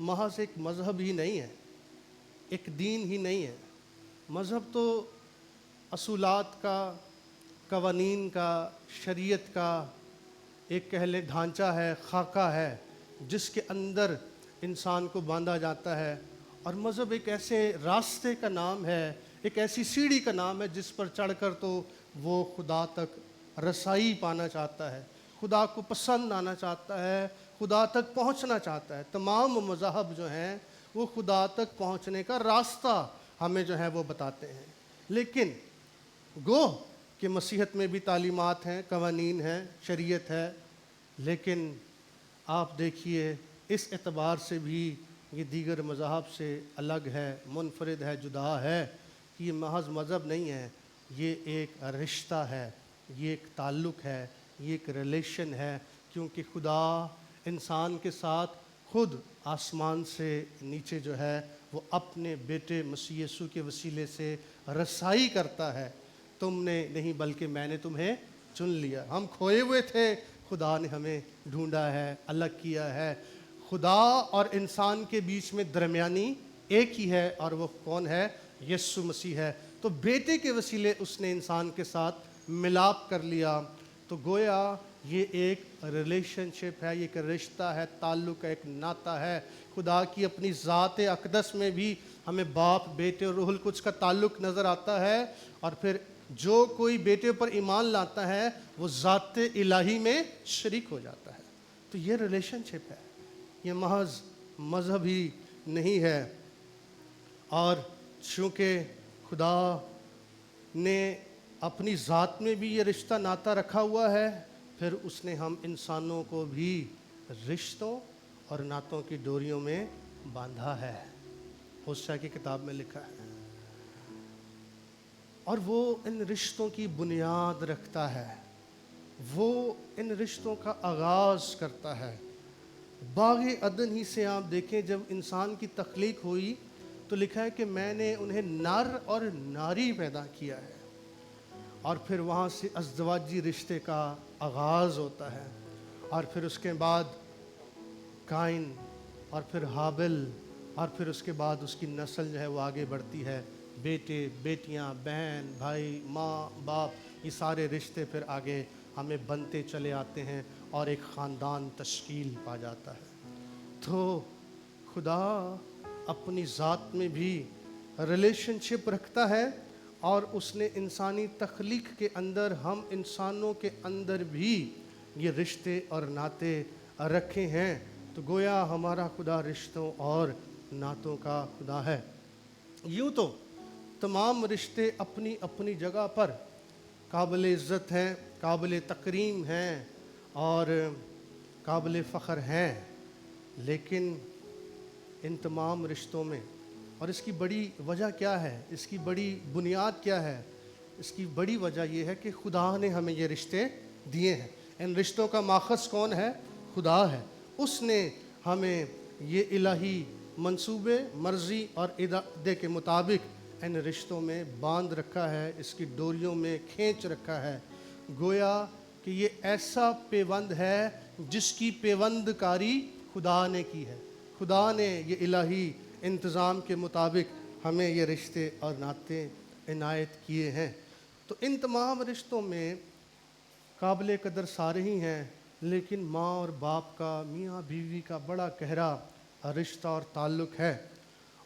محض ایک مذہب ہی نہیں ہے، ایک دین ہی نہیں ہے۔ مذہب تو اصولات کا، قوانین کا، شریعت کا ایک کہہ لیں ڈھانچہ ہے، خاکہ ہے، جس کے اندر انسان کو باندھا جاتا ہے۔ اور مذہب ایک ایسے راستے کا نام ہے، ایک ایسی سیڑھی کا نام ہے جس پر چڑھ کر تو وہ خدا تک رسائی پانا چاہتا ہے، خدا کو پسند آنا چاہتا ہے، خدا تک پہنچنا چاہتا ہے۔ تمام مذاہب جو ہیں وہ خدا تک پہنچنے کا راستہ ہمیں جو ہے وہ بتاتے ہیں۔ لیکن گو کہ مسیحت میں بھی تعلیمات ہیں، قوانین ہیں، شریعت ہے، لیکن آپ دیکھیے اس اعتبار سے بھی یہ دیگر مذاہب سے الگ ہے، منفرد ہے، جدا ہے کہ یہ محض مذہب نہیں ہے، یہ ایک رشتہ ہے، یہ ایک تعلق ہے، یہ ایک ریلیشن ہے، کیونکہ خدا انسان کے ساتھ خود آسمان سے نیچے جو ہے وہ اپنے بیٹے مسیح یسوع کے وسیلے سے رسائی کرتا ہے۔ تم نے نہیں بلکہ میں نے تمہیں چن لیا۔ ہم کھوئے ہوئے تھے، خدا نے ہمیں ڈھونڈا ہے، الگ کیا ہے۔ خدا اور انسان کے بیچ میں درمیانی ایک ہی ہے، اور وہ کون ہے؟ یسوع مسیح ہے۔ تو بیٹے کے وسیلے اس نے انسان کے ساتھ ملاپ کر لیا۔ تو گویا یہ ایک ریلیشن شپ ہے، یہ ایک رشتہ ہے، تعلق ہے، ایک ناطہ ہے۔ خدا کی اپنی ذات اقدس میں بھی ہمیں باپ، بیٹے اور روح القدس کا تعلق نظر آتا ہے، اور پھر جو کوئی بیٹے پر ایمان لاتا ہے وہ ذات الہی میں شریک ہو جاتا ہے۔ تو یہ ریلیشن شپ ہے، یہ محض مذہب ہی نہیں ہے۔ اور چونکہ خدا نے اپنی ذات میں بھی یہ رشتہ ناطہ رکھا ہوا ہے، پھر اس نے ہم انسانوں کو بھی رشتوں اور ناطوں کی ڈوریوں میں باندھا ہے۔ ہوشیہ کی کتاب میں لکھا ہے، اور وہ ان رشتوں کی بنیاد رکھتا ہے، وہ ان رشتوں کا آغاز کرتا ہے۔ باغ عدن ہی سے آپ دیکھیں، جب انسان کی تخلیق ہوئی تو لکھا ہے کہ میں نے انہیں نر اور ناری پیدا کیا ہے، اور پھر وہاں سے ازدواجی رشتے کا آغاز ہوتا ہے، اور پھر اس کے بعد قائن، اور پھر حابل، اور پھر اس کے بعد اس کی نسل جو ہے وہ آگے بڑھتی ہے، بیٹے، بیٹیاں، بہن، بھائی، ماں، باپ، یہ سارے رشتے پھر آگے ہمیں بنتے چلے آتے ہیں، اور ایک خاندان تشکیل پا جاتا ہے۔ تو خدا اپنی ذات میں بھی ریلیشن شپ رکھتا ہے، اور اس نے انسانی تخلیق کے اندر، ہم انسانوں کے اندر بھی یہ رشتے اور ناطے رکھے ہیں۔ تو گویا ہمارا خدا رشتوں اور ناطوں کا خدا ہے۔ یوں تو تمام رشتے اپنی اپنی جگہ پر قابل عزت ہیں، قابل تکریم ہیں، اور قابل فخر ہیں، لیکن ان تمام رشتوں میں، اور اس کی بڑی وجہ کیا ہے، اس کی بڑی بنیاد کیا ہے؟ اس کی بڑی وجہ یہ ہے کہ خدا نے ہمیں یہ رشتے دیے ہیں۔ ان رشتوں کا ماخذ کون ہے؟ خدا ہے۔ اس نے ہمیں یہ الہی منصوبے، مرضی اور ارادے کے مطابق ان رشتوں میں باندھ رکھا ہے، اس کی ڈوریوں میں کھینچ رکھا ہے۔ گویا کہ یہ ایسا پیوند ہے جس کی پیوند کاری خدا نے کی ہے۔ خدا نے یہ الہی انتظام کے مطابق ہمیں یہ رشتے اور ناطے عنایت کیے ہیں۔ تو ان تمام رشتوں میں قابل قدر سارے ہی ہیں، لیکن ماں اور باپ کا، میاں بیوی کا بڑا گہرا رشتہ اور تعلق ہے،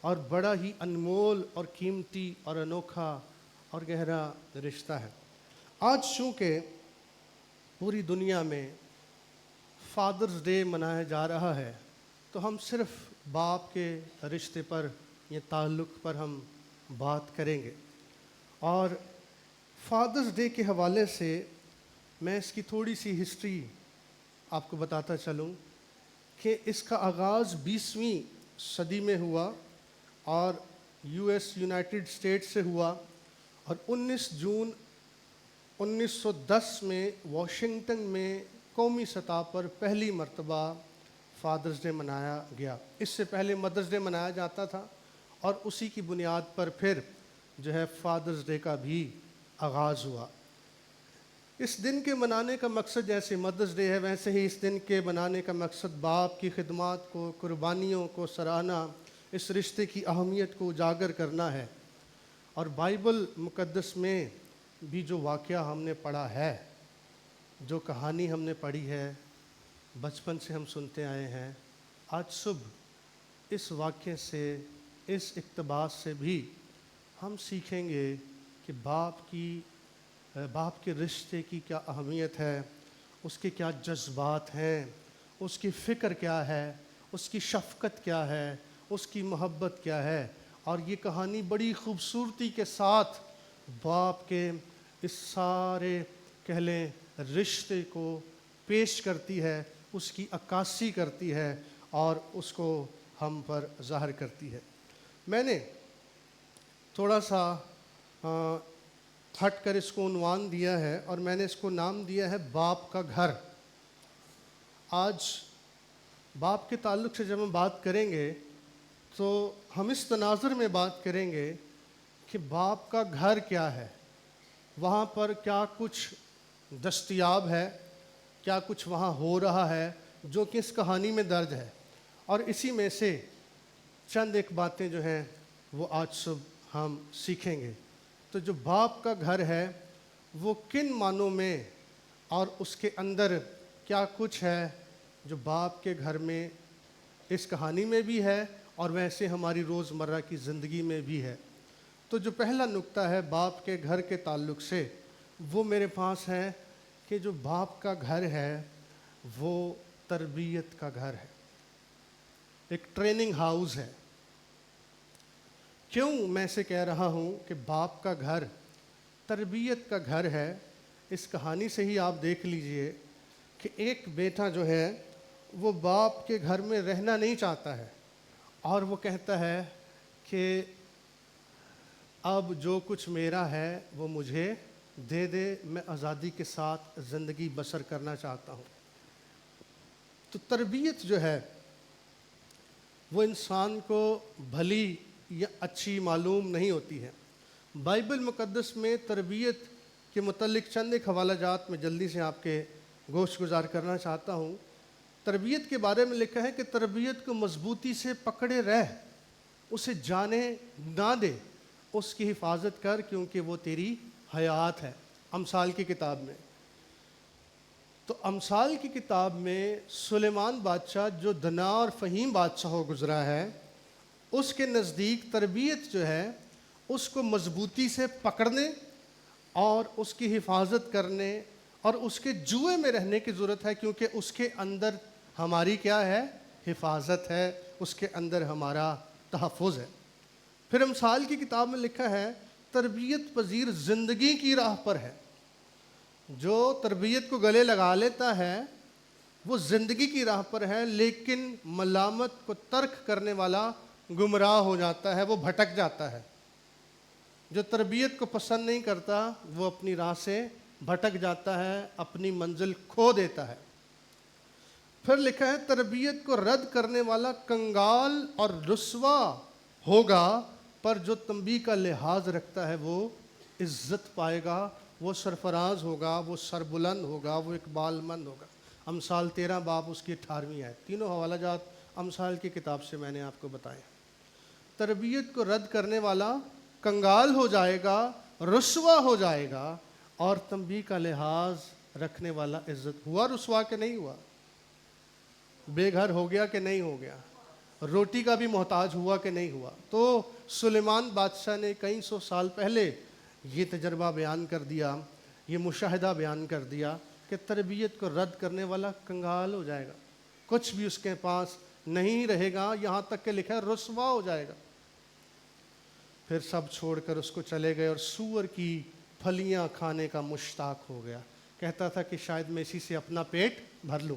اور بڑا ہی انمول اور قیمتی اور انوکھا اور گہرا رشتہ ہے۔ آج چونکہ پوری دنیا میں فادرز ڈے منایا جا رہا ہے، تو ہم صرف باپ کے رشتے پر یا تعلق پر ہم بات کریں گے۔ اور فادرز ڈے کے حوالے سے میں اس کی تھوڑی سی ہسٹری آپ کو بتاتا چلوں کہ اس کا آغاز 20ویں صدی میں ہوا، اور یونائٹڈ اسٹیٹ سے ہوا، اور 19 جون 1910 میں واشنگٹن میں قومی سطح پر پہلی مرتبہ فادرز ڈے منایا گیا۔ اس سے پہلے مدرز ڈے منایا جاتا تھا، اور اسی کی بنیاد پر پھر جو ہے فادرز ڈے کا بھی آغاز ہوا۔ اس دن کے منانے کا مقصد جیسے مدرس ڈے ہے، ویسے ہی اس دن کے منانے کا مقصد باپ کی خدمات کو، قربانیوں کو سراہنا، اس رشتے کی اہمیت کو اجاگر کرنا ہے۔ اور بائبل مقدس میں بھی جو واقعہ ہم نے پڑھا ہے، جو کہانی ہم نے پڑھی ہے، بچپن سے ہم سنتے آئے ہیں، آج صبح اس واقعے سے، اس اقتباس سے بھی ہم سیکھیں گے کہ باپ کے رشتے کی کیا اہمیت ہے، اس کے کیا جذبات ہیں، اس کی فکر کیا ہے، اس کی شفقت کیا ہے، اس کی محبت کیا ہے۔ اور یہ کہانی بڑی خوبصورتی کے ساتھ باپ کے اس سارے کہہ لیں رشتے کو پیش کرتی ہے، اس کی عکاسی کرتی ہے اور اس کو ہم پر ظاہر کرتی ہے۔ میں نے تھوڑا سا ہٹ کر اس کو عنوان دیا ہے اور میں نے اس کو نام دیا ہے باپ کا گھر۔ آج باپ کے تعلق سے جب ہم بات کریں گے تو ہم اس تناظر میں بات کریں گے کہ باپ کا گھر کیا ہے، وہاں پر کیا کچھ دستیاب ہے، کیا کچھ وہاں ہو رہا ہے جو کہ اس کہانی میں درج ہے، اور اسی میں سے چند ایک باتیں جو ہیں وہ آج صبح ہم سیکھیں گے۔ تو جو باپ کا گھر ہے وہ کن معنوں میں اور اس کے اندر کیا کچھ ہے جو باپ کے گھر میں اس کہانی میں بھی ہے اور ویسے ہماری روزمرہ کی زندگی میں بھی ہے۔ تو جو پہلا نقطہ ہے باپ کے گھر کے تعلق سے، وہ میرے پاس ہے کہ جو باپ کا گھر ہے وہ تربیت کا گھر ہے، ایک ٹریننگ ہاؤس ہے۔ کیوں میں اسے کہہ رہا ہوں کہ باپ کا گھر تربیت کا گھر ہے؟ اس کہانی سے ہی آپ دیکھ لیجئے کہ ایک بیٹا جو ہے وہ باپ کے گھر میں رہنا نہیں چاہتا ہے، اور وہ کہتا ہے کہ اب جو کچھ میرا ہے وہ مجھے دے دے، میں آزادی کے ساتھ زندگی بسر کرنا چاہتا ہوں۔ تو تربیت جو ہے وہ انسان کو بھلی یا اچھی معلوم نہیں ہوتی ہے۔ بائبل مقدس میں تربیت کے متعلق چند ایک حوالہ جات میں جلدی سے آپ کے گوش گزار کرنا چاہتا ہوں۔ تربیت کے بارے میں لکھا ہے کہ تربیت کو مضبوطی سے پکڑے رہ، اسے جانے نہ دے، اس کی حفاظت کر کیونکہ وہ تیری حیات ہے۔ امثال کی کتاب میں، تو امثال کی کتاب میں سلیمان بادشاہ جو دنا اور فہیم بادشاہ ہو گزرا ہے، اس کے نزدیک تربیت جو ہے اس کو مضبوطی سے پکڑنے اور اس کی حفاظت کرنے اور اس کے جوئے میں رہنے کی ضرورت ہے، کیونکہ اس کے اندر ہماری کیا ہے؟ حفاظت ہے، اس کے اندر ہمارا تحفظ ہے۔ پھر امثال کی کتاب میں لکھا ہے تربیت پذیر زندگی کی راہ پر ہے۔ جو تربیت کو گلے لگا لیتا ہے وہ زندگی کی راہ پر ہے، لیکن ملامت کو ترک کرنے والا گمراہ ہو جاتا ہے، وہ بھٹک جاتا ہے۔ جو تربیت کو پسند نہیں کرتا وہ اپنی راہ سے بھٹک جاتا ہے، اپنی منزل کھو دیتا ہے۔ پھر لکھا ہے تربیت کو رد کرنے والا کنگال اور رسوا ہوگا، پر جو تنبیہ کا لحاظ رکھتا ہے وہ عزت پائے گا، وہ سرفراز ہوگا، وہ سربلند ہوگا، وہ اقبال مند ہوگا۔ امثال 13 باب اس کی 18ویں ہے۔ تینوں حوالہ جات امثال کی کتاب سے میں نے آپ کو بتائے۔ تربیت کو رد کرنے والا کنگال ہو جائے گا، رسوا ہو جائے گا، اور تنبیہ کا لحاظ رکھنے والا عزت۔ ہوا رسوا کہ نہیں ہوا؟ بے گھر ہو گیا کہ نہیں ہو گیا؟ روٹی کا بھی محتاج ہوا کہ نہیں ہوا؟ تو سلیمان بادشاہ نے کئی سو سال پہلے یہ تجربہ بیان کر دیا، یہ مشاہدہ بیان کر دیا کہ تربیت کو رد کرنے والا کنگال ہو جائے گا، کچھ بھی اس کے پاس نہیں رہے گا، یہاں تک کہ لکھا ہے رسوا ہو جائے گا۔ پھر سب چھوڑ کر اس کو چلے گئے اور سور کی پھلیاں کھانے کا مشتاق ہو گیا، کہتا تھا کہ شاید میں اسی سے اپنا پیٹ بھر لوں۔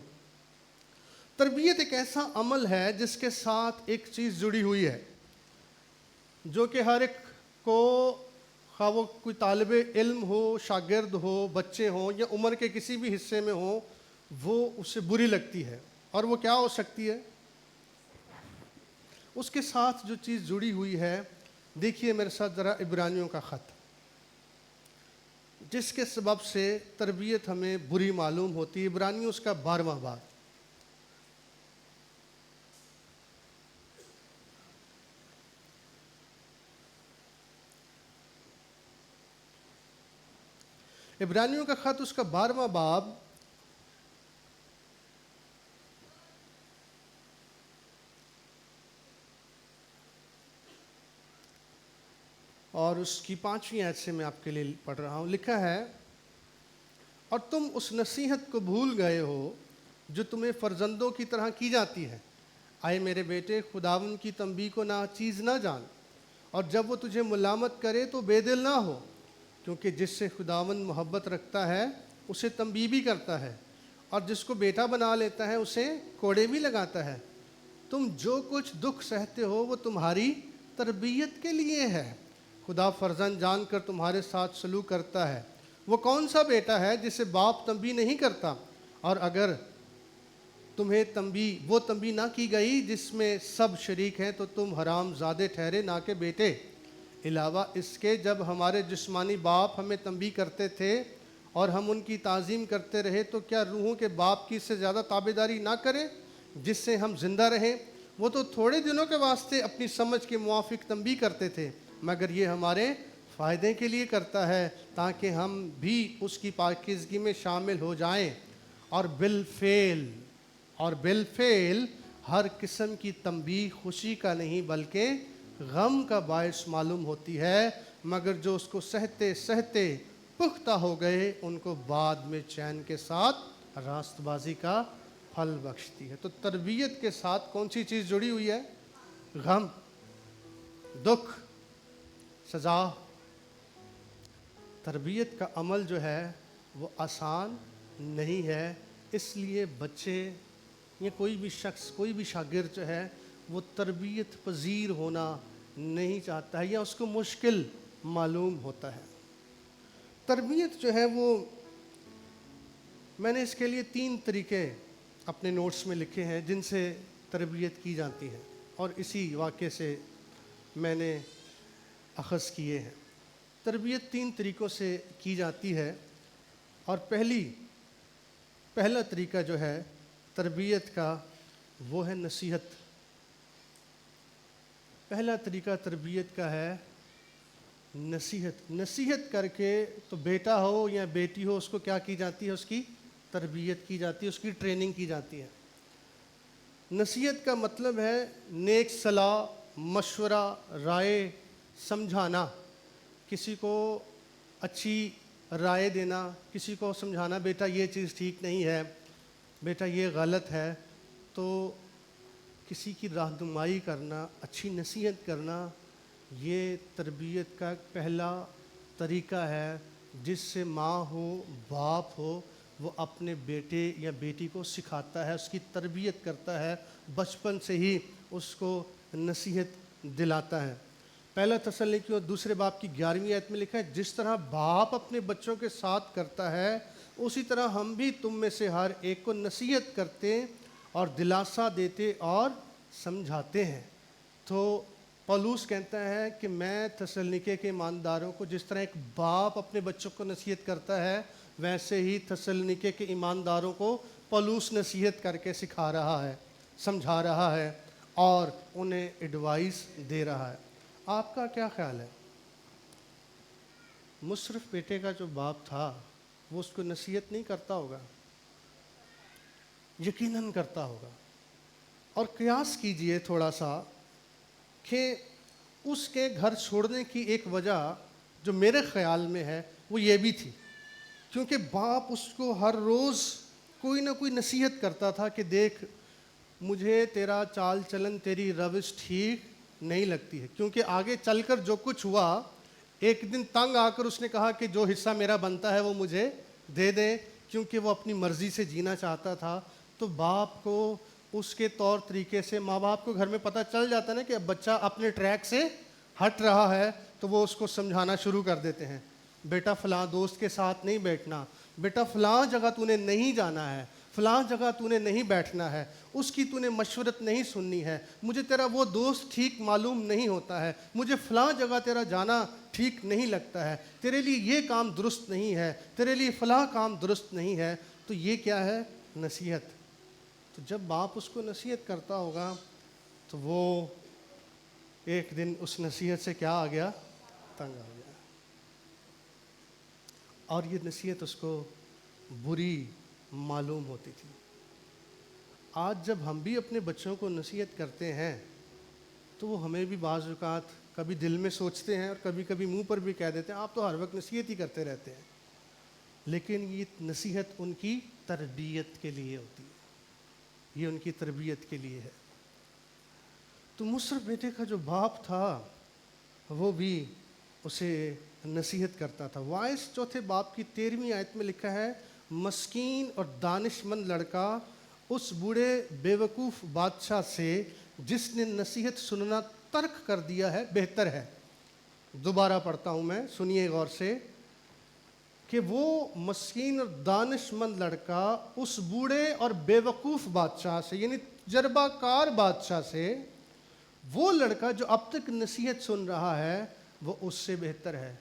تربیت ایک ایسا عمل ہے جس کے ساتھ ایک چیز جڑی ہوئی ہے جو کہ ہر ایک کو، خواہ وہ کوئی طالب علم ہو، شاگرد ہو، بچے ہوں یا عمر کے کسی بھی حصے میں ہوں، وہ اسے بری لگتی ہے۔ اور وہ کیا ہو سکتی ہے؟ اس کے ساتھ جو چیز جڑی ہوئی ہے، دیکھیے میرے ساتھ ذرا عبرانیوں کا خط، جس کے سبب سے تربیت ہمیں بری معلوم ہوتی ہے۔ عبرانیوں اس کا 12واں باب۔ عبرانیوں کا خط اس کا 12واں باب اور اس کی 5ویں آیت سے میں آپ کے لیے پڑھ رہا ہوں۔ لکھا ہے، اور تم اس نصیحت کو بھول گئے ہو جو تمہیں فرزندوں کی طرح کی جاتی ہے۔ آئے میرے بیٹے، خداوند کی تنبیہ کو ناچیز نہ جان، اور جب وہ تجھے ملامت کرے تو بے دل نہ ہو، کیونکہ جس سے خداوند محبت رکھتا ہے اسے تنبیہ بھی کرتا ہے، اور جس کو بیٹا بنا لیتا ہے اسے کوڑے بھی لگاتا ہے۔ تم جو کچھ دکھ سہتے ہو وہ تمہاری تربیت کے لیے ہے۔ خدا فرزند جان کر تمہارے ساتھ سلوک کرتا ہے۔ وہ کون سا بیٹا ہے جسے باپ تنبیہ نہیں کرتا؟ اور اگر تمہیں وہ تنبیہ نہ کی گئی جس میں سب شریک ہیں، تو تم حرام زادے ٹھہرے، نہ کہ بیٹے۔ علاوہ اس کے جب ہمارے جسمانی باپ ہمیں تنبیہ کرتے تھے اور ہم ان کی تعظیم کرتے رہے، تو کیا روحوں کے باپ کی اس سے زیادہ تابعداری نہ کریں جس سے ہم زندہ رہیں؟ وہ تو تھوڑے دنوں کے واسطے اپنی سمجھ کے موافق تنبیہ کرتے تھے، مگر یہ ہمارے فائدے کے لیے کرتا ہے تاکہ ہم بھی اس کی پاکیزگی میں شامل ہو جائیں۔ اور بالفعل ہر قسم کی تنبیہ خوشی کا نہیں بلکہ غم کا باعث معلوم ہوتی ہے، مگر جو اس کو سہتے سہتے پختہ ہو گئے ان کو بعد میں چین کے ساتھ راست بازی کا پھل بخشتی ہے۔ تو تربیت کے ساتھ کون سی چیز جڑی ہوئی ہے؟ غم، دکھ، سزا۔ تربیت کا عمل جو ہے وہ آسان نہیں ہے، اس لیے بچے یا کوئی بھی شخص، کوئی بھی شاگرد جو ہے وہ تربیت پذیر ہونا نہیں چاہتا ہے یا اس کو مشکل معلوم ہوتا ہے۔ تربیت جو ہے وہ، میں نے اس کے لیے 3 طریقے اپنے نوٹس میں لکھے ہیں جن سے تربیت کی جاتی ہے، اور اسی واقعے سے میں نے اخذ کیے ہیں۔ تربیت 3 طریقوں سے کی جاتی ہے، اور پہلا طریقہ جو ہے تربیت کا وہ ہے نصیحت۔ پہلا طریقہ تربیت کا ہے نصیحت کر کے، تو بیٹا ہو یا بیٹی ہو اس کو کیا کی جاتی ہے؟ اس کی تربیت کی جاتی ہے، اس کی ٹریننگ کی جاتی ہے۔ نصیحت کا مطلب ہے نیک صلاح، مشورہ، رائے، سمجھانا، کسی کو اچھی رائے دینا، کسی کو سمجھانا بیٹا یہ چیز ٹھیک نہیں ہے، بیٹا یہ غلط ہے۔ تو کسی کی رہنمائی کرنا، اچھی نصیحت کرنا، یہ تربیت کا پہلا طریقہ ہے جس سے ماں ہو، باپ ہو، وہ اپنے بیٹے یا بیٹی کو سکھاتا ہے، اس کی تربیت کرتا ہے، بچپن سے ہی اس کو نصیحت دلاتا ہے۔ پہلا تسلنیکیوں 2 باب کی 11ویں آیت میں لکھا ہے، جس طرح باپ اپنے بچوں کے ساتھ کرتا ہے اسی طرح ہم بھی تم میں سے ہر ایک کو نصیحت کرتے اور دلاسا دیتے اور سمجھاتے ہیں۔ تو پولس کہتا ہے کہ میں تسلنیکے کے ایمانداروں کو جس طرح ایک باپ اپنے بچوں کو نصیحت کرتا ہے، ویسے ہی تسلنیکے کے ایمانداروں کو پولس نصیحت کر کے سکھا رہا ہے، سمجھا رہا ہے اور انہیں ایڈوائس دے رہا ہے۔ آپ کا کیا خیال ہے؟ مصرف بیٹے کا جو باپ تھا وہ اس کو نصیحت نہیں کرتا ہوگا؟ یقیناً کرتا ہوگا۔ اور قیاس کیجئے تھوڑا سا کہ اس کے گھر چھوڑنے کی ایک وجہ جو میرے خیال میں ہے وہ یہ بھی تھی، کیونکہ باپ اس کو ہر روز کوئی نہ کوئی نصیحت کرتا تھا کہ دیکھ مجھے تیرا چال چلن، تیری روش ٹھیک نہیں لگتی ہے، کیونکہ آگے چل کر جو کچھ ہوا، ایک دن تنگ آ کر اس نے کہا کہ جو حصہ میرا بنتا ہے وہ مجھے دے دے، کیونکہ وہ اپنی مرضی سے جینا چاہتا تھا۔ تو باپ کو اس کے طور طریقے سے، ماں باپ کو گھر میں پتہ چل جاتا نا کہ اب بچہ اپنے ٹریک سے ہٹ رہا ہے، تو وہ اس کو سمجھانا شروع کر دیتے ہیں، بیٹا فلاں دوست کے ساتھ نہیں بیٹھنا، بیٹا فلاں جگہ تو نے نہیں جانا ہے، فلاں جگہ تو نے نہیں بیٹھنا ہے, اس کی تو نے مشورت نہیں سننی ہے, مجھے تیرا وہ دوست ٹھیک معلوم نہیں ہوتا ہے, مجھے فلاں جگہ تیرا جانا ٹھیک نہیں لگتا ہے, تیرے لیے یہ کام درست نہیں ہے, تیرے لیے فلاں کام درست نہیں ہے. تو یہ کیا ہے؟ نصیحت. تو جب باپ اس کو نصیحت کرتا ہوگا تو وہ ایک دن اس نصیحت سے کیا آ گیا؟ تنگ آ گیا. اور یہ نصیحت اس کو بری معلوم ہوتی تھی. آج جب ہم بھی اپنے بچوں کو نصیحت کرتے ہیں تو وہ ہمیں بھی بعض اوقات کبھی دل میں سوچتے ہیں اور کبھی کبھی منہ پر بھی کہہ دیتے ہیں آپ تو ہر وقت نصیحت ہی کرتے رہتے ہیں. لیکن یہ نصیحت ان کی تربیت کے لیے ہوتی ہے, یہ ان کی تربیت کے لیے ہے. تو مصر بیٹے کا جو باپ تھا وہ بھی اسے نصیحت کرتا تھا. وائس چوتھے باپ کی 13ویں آیت میں لکھا ہے, مسکین اور دانش مند لڑکا اس بوڑھے بیوقوف بادشاہ سے جس نے نصیحت سننا ترک کر دیا ہے بہتر ہے. دوبارہ پڑھتا ہوں میں, سنیے غور سے, کہ وہ مسکین اور دانش مند لڑکا اس بوڑھے اور بیوقوف بادشاہ سے, یعنی تجربہ کار بادشاہ سے, وہ لڑکا جو اب تک نصیحت سن رہا ہے وہ اس سے بہتر ہے.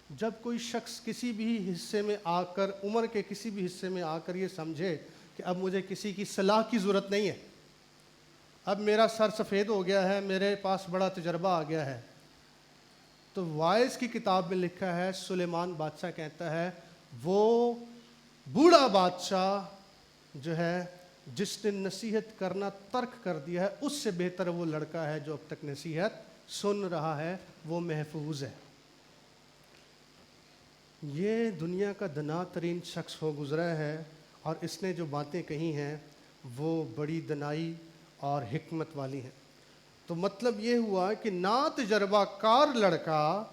جب کوئی شخص کسی بھی حصے میں آ کر, عمر کے کسی بھی حصے میں آ کر یہ سمجھے کہ اب مجھے کسی کی صلاح کی ضرورت نہیں ہے, اب میرا سر سفید ہو گیا ہے, میرے پاس بڑا تجربہ آ گیا ہے, تو وائز کی کتاب میں لکھا ہے, سلیمان بادشاہ کہتا ہے وہ بوڑھا بادشاہ جو ہے جس نے نصیحت کرنا ترک کر دیا ہے اس سے بہتر وہ لڑکا ہے جو اب تک نصیحت سن رہا ہے, وہ محفوظ ہے. یہ دنیا کا دنا ترین شخص ہو گزرا ہے اور اس نے جو باتیں کہی ہیں وہ بڑی دنائی اور حکمت والی ہیں. تو مطلب یہ ہوا کہ نا تجربہ کار لڑکا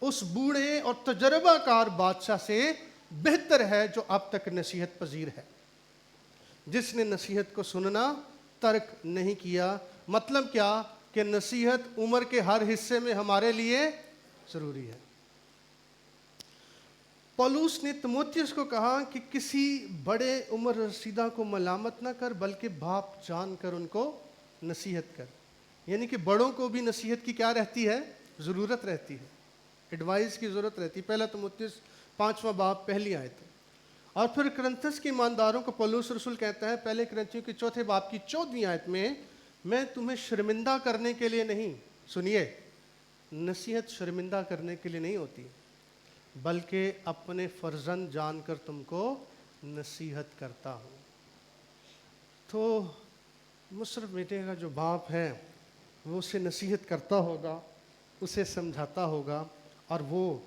اس بوڑھے اور تجربہ کار بادشاہ سے بہتر ہے جو اب تک نصیحت پذیر ہے, جس نے نصیحت کو سننا ترک نہیں کیا. مطلب کیا؟ کہ نصیحت عمر کے ہر حصے میں ہمارے لیے ضروری ہے. پولوس نے تیموتھیوس کو کہا کہ کسی بڑے عمر رسیدہ کو ملامت نہ کر بلکہ باپ جان کر ان کو نصیحت کر. یعنی کہ بڑوں کو بھی نصیحت کی کیا رہتی ہے؟ ضرورت رہتی ہے, ایڈوائز کی ضرورت رہتی ہے. پہلا تیموتھیوس 5واں باب پہلی آیت. اور پھر کرنتھس کے ایمانداروں کو پولس رسول کہتا ہے پہلے کرنتھیوں کے 4 باب کی 14ویں آیت میں تمہیں شرمندہ کرنے کے لیے نہیں, سنیے, نصیحت شرمندہ کرنے کے لیے نہیں ہوتی بلکہ اپنے فرزند جان کر تم کو نصیحت کرتا ہوں. تو مصر بیٹے کا جو باپ ہے وہ اسے نصیحت کرتا ہوگا, اسے سمجھاتا ہوگا, اور وہ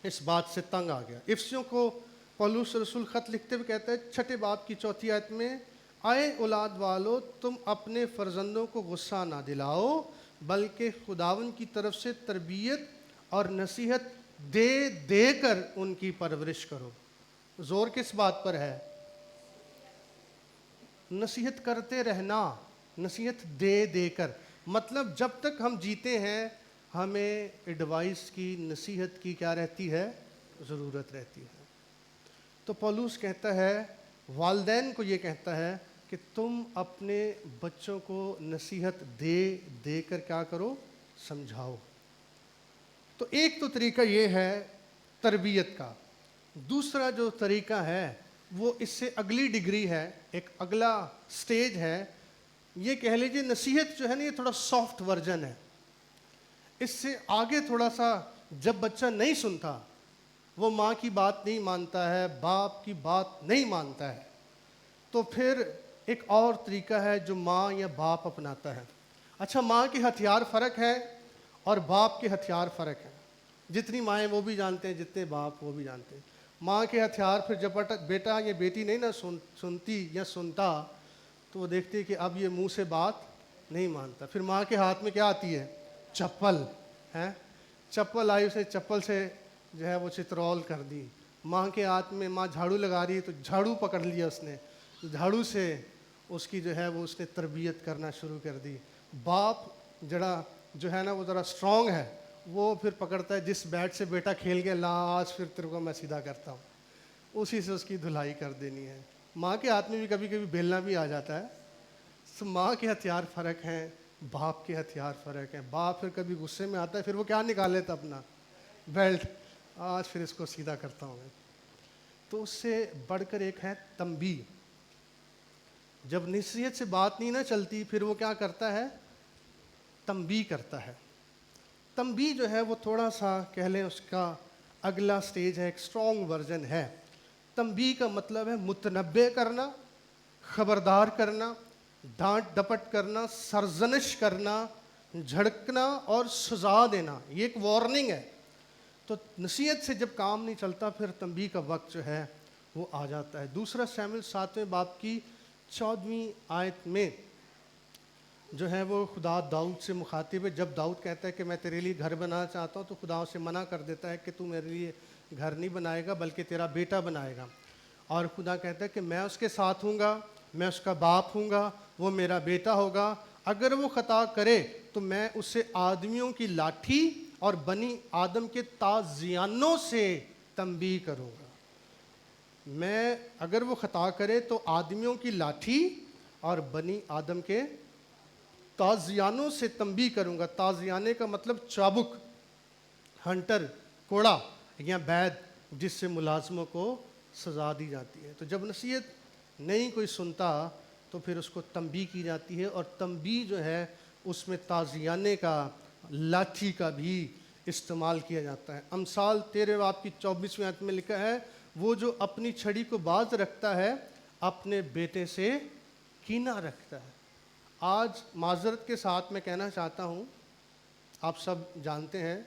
اس بات سے تنگ آ گیا. افسیوں کو پولس رسول خط لکھتے ہوئے کہتا ہے 6 باب کی 4 آیت میں, آئے اولاد والو تم اپنے فرزندوں کو غصہ نہ دلاؤ بلکہ خداوند کی طرف سے تربیت اور نصیحت دے دے کر ان کی پرورش کرو. زور کس بات پر ہے؟ نصیحت کرتے رہنا, نصیحت دے دے کر. مطلب جب تک ہم جیتے ہیں ہمیں ایڈوائس کی, نصیحت کی کیا رہتی ہے؟ ضرورت رہتی ہے. تو پولس کہتا ہے, والدین کو یہ کہتا ہے کہ تم اپنے بچوں کو نصیحت دے دے کر کیا کرو؟ سمجھاؤ. تو ایک تو طریقہ یہ ہے تربیت کا. دوسرا جو طریقہ ہے وہ اس سے اگلی ڈگری ہے, ایک اگلا سٹیج ہے. یہ کہہ لیجیے نصیحت جو ہے نا یہ تھوڑا سافٹ ورژن ہے. اس سے آگے تھوڑا سا جب بچہ نہیں سنتا, وہ ماں کی بات نہیں مانتا ہے, باپ کی بات نہیں مانتا ہے, تو پھر ایک اور طریقہ ہے جو ماں یا باپ اپناتا ہے. اچھا, ماں کے ہتھیار فرق ہے اور باپ کے ہتھیار فرق ہیں. جتنی مائیں وہ بھی جانتے ہیں, جتنے باپ وہ بھی جانتے ہیں. ماں کے ہتھیار پھر جب بیٹا یا بیٹی نہیں نا سنتی یا سنتا تو وہ دیکھتی ہے کہ اب یہ منہ سے بات نہیں مانتا. پھر ماں کے ہاتھ میں کیا آتی ہے؟ چپل ہے. چپل آئی, اسے چپل سے جو ہے وہ چترول کر دی. ماں کے ہاتھ میں ماں جھاڑو لگا رہی ہے تو جھاڑو پکڑ لیا اس نے, جھاڑو سے اس کی جو ہے وہ اس نے تربیت کرنا شروع کر دی. باپ جڑا جو ہے نا وہ ذرا اسٹرانگ ہے, وہ پھر پکڑتا ہے جس بیٹ سے بیٹا کھیل گیا, لا آج پھر تیرے کو میں سیدھا کرتا ہوں, اسی سے اس کی دھلائی کر دینی ہے. ماں کے ہاتھ میں بھی کبھی کبھی بیلنا بھی آ جاتا ہے. تو ماں کے ہتھیار فرق ہیں, باپ کے ہتھیار فرق ہیں. باپ پھر کبھی غصے میں آتا ہے, پھر وہ کیا نکال لیتا اپنا بیلٹ, آج پھر اس کو سیدھا کرتا ہوں میں. تو اس سے بڑھ کر ایک ہے تنبیہ. جب نصیحت سے بات نہیں نہ چلتی, پھر وہ کیا کرتا ہے, تنبیہ کرتا ہے. تنبیہ جو ہے وہ تھوڑا سا کہہ لیں اس کا اگلا سٹیج ہے, ایک اسٹرانگ ورژن ہے. تنبیہ کا مطلب ہے متنبہ کرنا, خبردار کرنا, ڈانٹ ڈپٹ کرنا, سرزنش کرنا, جھڑکنا اور سزا دینا. یہ ایک وارننگ ہے. تو نصیحت سے جب کام نہیں چلتا, پھر تنبیہ کا وقت جو ہے وہ آ جاتا ہے. دوسرا ساموئیل 7ویں باب کی 14ویں آیت میں جو ہے وہ خدا داؤد سے مخاطب ہے. جب داؤد کہتا ہے کہ میں تیرے لیے گھر بنانا چاہتا ہوں, تو خدا اسے منع کر دیتا ہے کہ تو میرے لیے گھر نہیں بنائے گا بلکہ تیرا بیٹا بنائے گا. اور خدا کہتا ہے کہ میں اس کے ساتھ ہوں گا, میں اس کا باپ ہوں گا, وہ میرا بیٹا ہوگا. اگر وہ خطا کرے تو میں اسے آدمیوں کی لاٹھی اور بنی آدم کے تازیانوں سے تنبیہ کروں گا. میں اگر وہ خطا کرے تو آدمیوں کی لاٹھی اور بنی آدم کے تازیانوں سے تنبیہ کروں گا. تازیانے کا مطلب چابک, ہنٹر, کوڑا یا بید, جس سے ملازموں کو سزا دی جاتی ہے. تو جب نصیحت نہیں کوئی سنتا تو پھر اس کو تنبیہ کی جاتی ہے. اور تنبیہ جو ہے اس میں تازیانے کا, لاٹھی کا بھی استعمال کیا جاتا ہے. امثال 13 باب کی 24ویں آیت میں لکھا ہے, وہ جو اپنی چھڑی کو باز رکھتا ہے اپنے بیٹے سے کینہ رکھتا ہے. آج معذرت کے ساتھ میں کہنا چاہتا ہوں, آپ سب جانتے ہیں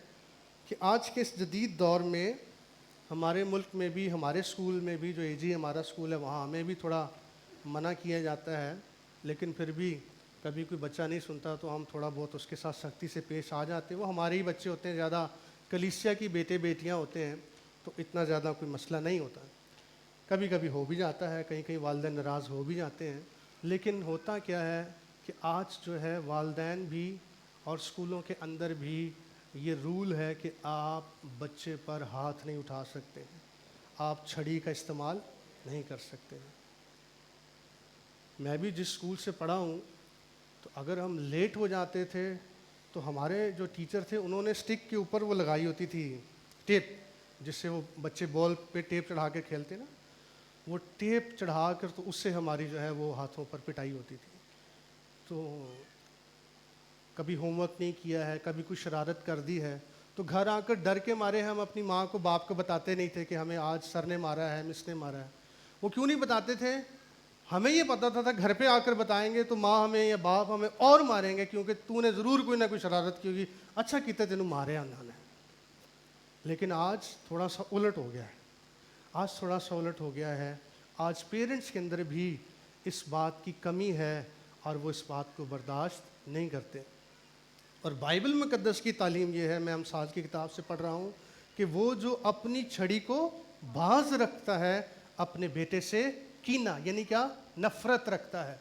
کہ آج کے اس جدید دور میں ہمارے ملک میں بھی, ہمارے اسکول میں بھی, جو اے جی ہمارا اسکول ہے وہاں ہمیں بھی تھوڑا منع کیا جاتا ہے. لیکن پھر بھی کبھی کوئی بچہ نہیں سنتا تو ہم تھوڑا بہت اس کے ساتھ سختی سے پیش آ جاتے ہیں. وہ ہمارے ہی بچے ہوتے ہیں, زیادہ کلیسیا کی بیٹے بیٹیاں ہوتے ہیں, تو اتنا زیادہ کوئی مسئلہ نہیں ہوتا. کبھی کبھی ہو بھی جاتا ہے, کہیں کہیں والدین ناراض ہو بھی جاتے ہیں. لیکن ہوتا کیا ہے کہ آج جو ہے والدین بھی اور اسکولوں کے اندر بھی یہ رول ہے کہ آپ بچے پر ہاتھ نہیں اٹھا سکتے ہیں, آپ چھڑی کا استعمال نہیں کر سکتے ہیں. میں بھی جس اسکول سے پڑھا ہوں, تو اگر ہم لیٹ ہو جاتے تھے تو ہمارے جو ٹیچر تھے انہوں نے اسٹک کے اوپر وہ لگائی ہوتی تھی ٹیپ, جس سے وہ بچے بال پہ ٹیپ چڑھا کے کھیلتے نا, وہ ٹیپ چڑھا کر تو اس سے ہماری جو ہے وہ ہاتھوں پر پٹائی ہوتی تھی. تو کبھی ہوم ورک نہیں کیا ہے, کبھی کوئی شرارت کر دی ہے, تو گھر آ کر ڈر کے مارے ہم اپنی ماں کو باپ کو بتاتے نہیں تھے کہ ہمیں آج سر نے مارا ہے, مس نے مارا ہے. وہ کیوں نہیں بتاتے تھے؟ ہمیں یہ پتہ تھا گھر پہ آ کر بتائیں گے تو ماں ہمیں یا باپ ہمیں اور ماریں گے, کیونکہ تو نے ضرور کوئی نہ کوئی شرارت کی ہوگی, اچھا کیتے تینوں مارے انہوں نے. لیکن آج تھوڑا سا الٹ ہو گیا ہے. آج پیرنٹس کے اندر بھی اس بات کی کمی ہے اور وہ اس بات کو برداشت نہیں کرتے. اور بائبل مقدس کی تعلیم یہ ہے, میں امثال کی کتاب سے پڑھ رہا ہوں, کہ وہ جو اپنی چھڑی کو باز رکھتا ہے اپنے بیٹے سے کینہ, یعنی کیا, نفرت رکھتا ہے.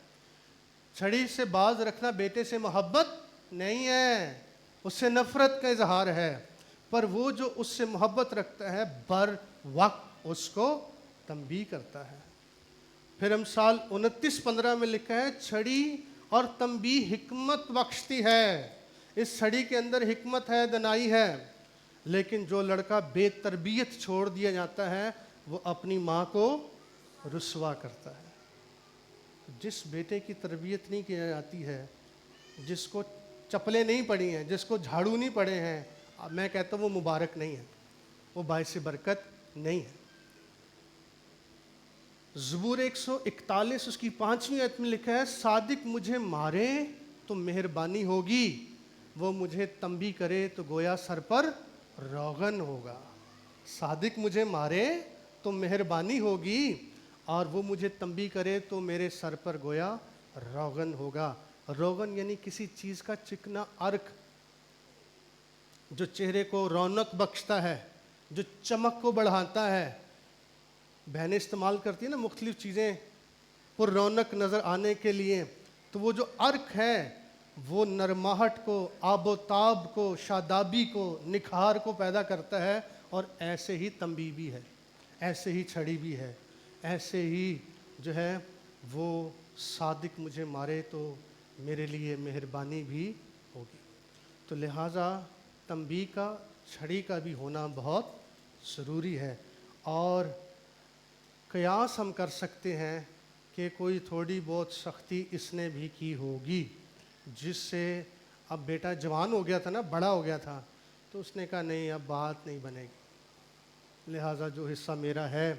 چھڑی سے باز رکھنا بیٹے سے محبت نہیں ہے, اس سے نفرت کا اظہار ہے. پر وہ جو اس سے محبت رکھتا ہے بر وقت اس کو تنبیہ کرتا ہے. پھر امثال 29:15 میں لکھا ہے, چھڑی اور تنبیہ حکمت بخشتی ہے. اس چھڑی کے اندر حکمت ہے, دانائی ہے. لیکن جو لڑکا بے تربیت چھوڑ دیا جاتا ہے وہ اپنی ماں کو رسوا کرتا ہے. جس بیٹے کی تربیت نہیں کی جاتی ہے, جس کو چپلیں نہیں پڑی ہیں, جس کو جھاڑو نہیں پڑے ہیں, میں کہتا ہوں وہ مبارک نہیں ہے, وہ باعث برکت نہیں ہے. زبور 141 اس کی 5ویں آیت میں لکھا ہے, صادق مجھے مارے تو مہربانی ہوگی, وہ مجھے تنبیہ کرے تو گویا سر پر روغن ہوگا. صادق مجھے مارے تو مہربانی ہوگی, اور وہ مجھے تنبیہ کرے تو میرے سر پر گویا روغن ہوگا. روغن یعنی کسی چیز کا چکنا عرق, جو چہرے کو رونق بخشتا ہے, جو چمک کو بڑھاتا ہے. بہنیں استعمال کرتی ہیں نا مختلف چیزیں پر رونق نظر آنے کے لیے, تو وہ جو عرق ہے وہ نرماہٹ کو, آب و تاب کو, شادابی کو, نکھار کو پیدا کرتا ہے. اور ایسے ہی تنبیہ بھی ہے, ایسے ہی چھڑی بھی ہے, ایسے ہی جو ہے وہ صادق مجھے مارے تو میرے لیے مہربانی بھی ہوگی۔ تو لہٰذا تنبیہ کا، چھڑی کا بھی ہونا بہت ضروری ہے۔ اور قیاس ہم کر سکتے ہیں کہ کوئی تھوڑی بہت سختی اس نے بھی کی ہوگی، جس سے اب بیٹا جوان ہو گیا تھا نا، بڑا ہو گیا تھا، تو اس نے کہا نہیں اب بات نہیں بنے گی، لہٰذا جو حصہ میرا ہے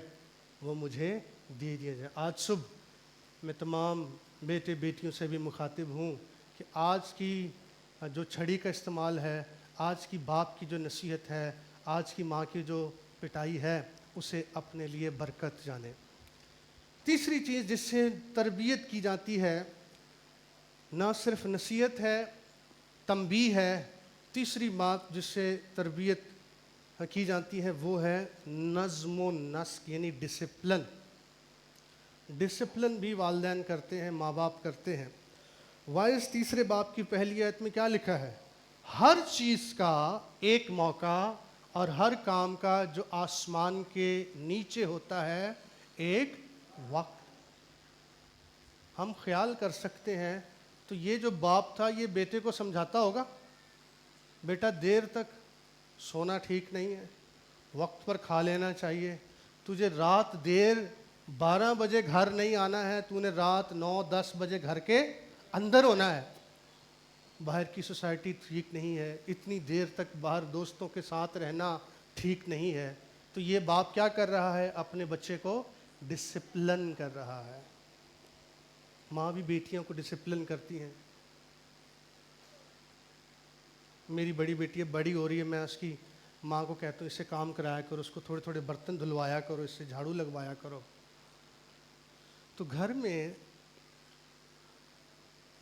وہ مجھے دے دیا جائے۔ آج صبح میں تمام بیٹے بیٹیوں سے بھی مخاطب ہوں کہ آج کی جو چھڑی کا استعمال ہے، آج کی باپ کی جو نصیحت ہے، آج کی ماں کی جو پٹائی ہے، اسے اپنے لیے برکت جانیں۔ تیسری چیز جس سے تربیت کی جاتی ہے، نہ صرف نصیحت ہے، تنبیہ ہے، تیسری بات جس سے تربیت کی جاتی ہے وہ ہے نظم و نسق، یعنی ڈسپلن۔ ڈسپلن بھی والدین کرتے ہیں، ماں باپ کرتے ہیں۔ وائس تیسرے باب کی پہلی آیت میں کیا لکھا ہے؟ ہر چیز کا ایک موقع اور ہر کام کا جو آسمان کے نیچے ہوتا ہے ایک وقت۔ ہم خیال کر سکتے ہیں تو یہ جو باپ تھا یہ بیٹے کو سمجھاتا ہوگا، بیٹا دیر تک سونا ٹھیک نہیں ہے، وقت پر کھا لینا چاہیے، تجھے رات دیر 12 بجے گھر نہیں آنا ہے، تو نے رات 9-10 بجے گھر کے اندر ہونا ہے، باہر کی سوسائٹی ٹھیک نہیں ہے، اتنی دیر تک باہر دوستوں کے ساتھ رہنا ٹھیک نہیں ہے۔ تو یہ باپ کیا کر رہا ہے؟ اپنے بچے کو ڈسپلن کر رہا ہے۔ ماں بھی بیٹیوں کو ڈسپلن کرتی ہیں۔ میری بڑی بیٹی ہے، بڑی ہو رہی ہے، میں اس کی ماں کو کہتا ہوں اس سے کام کرایا کرو، اس کو تھوڑے تھوڑے برتن دھلوایا کرو، اس سے جھاڑو لگوایا کرو۔ تو گھر میں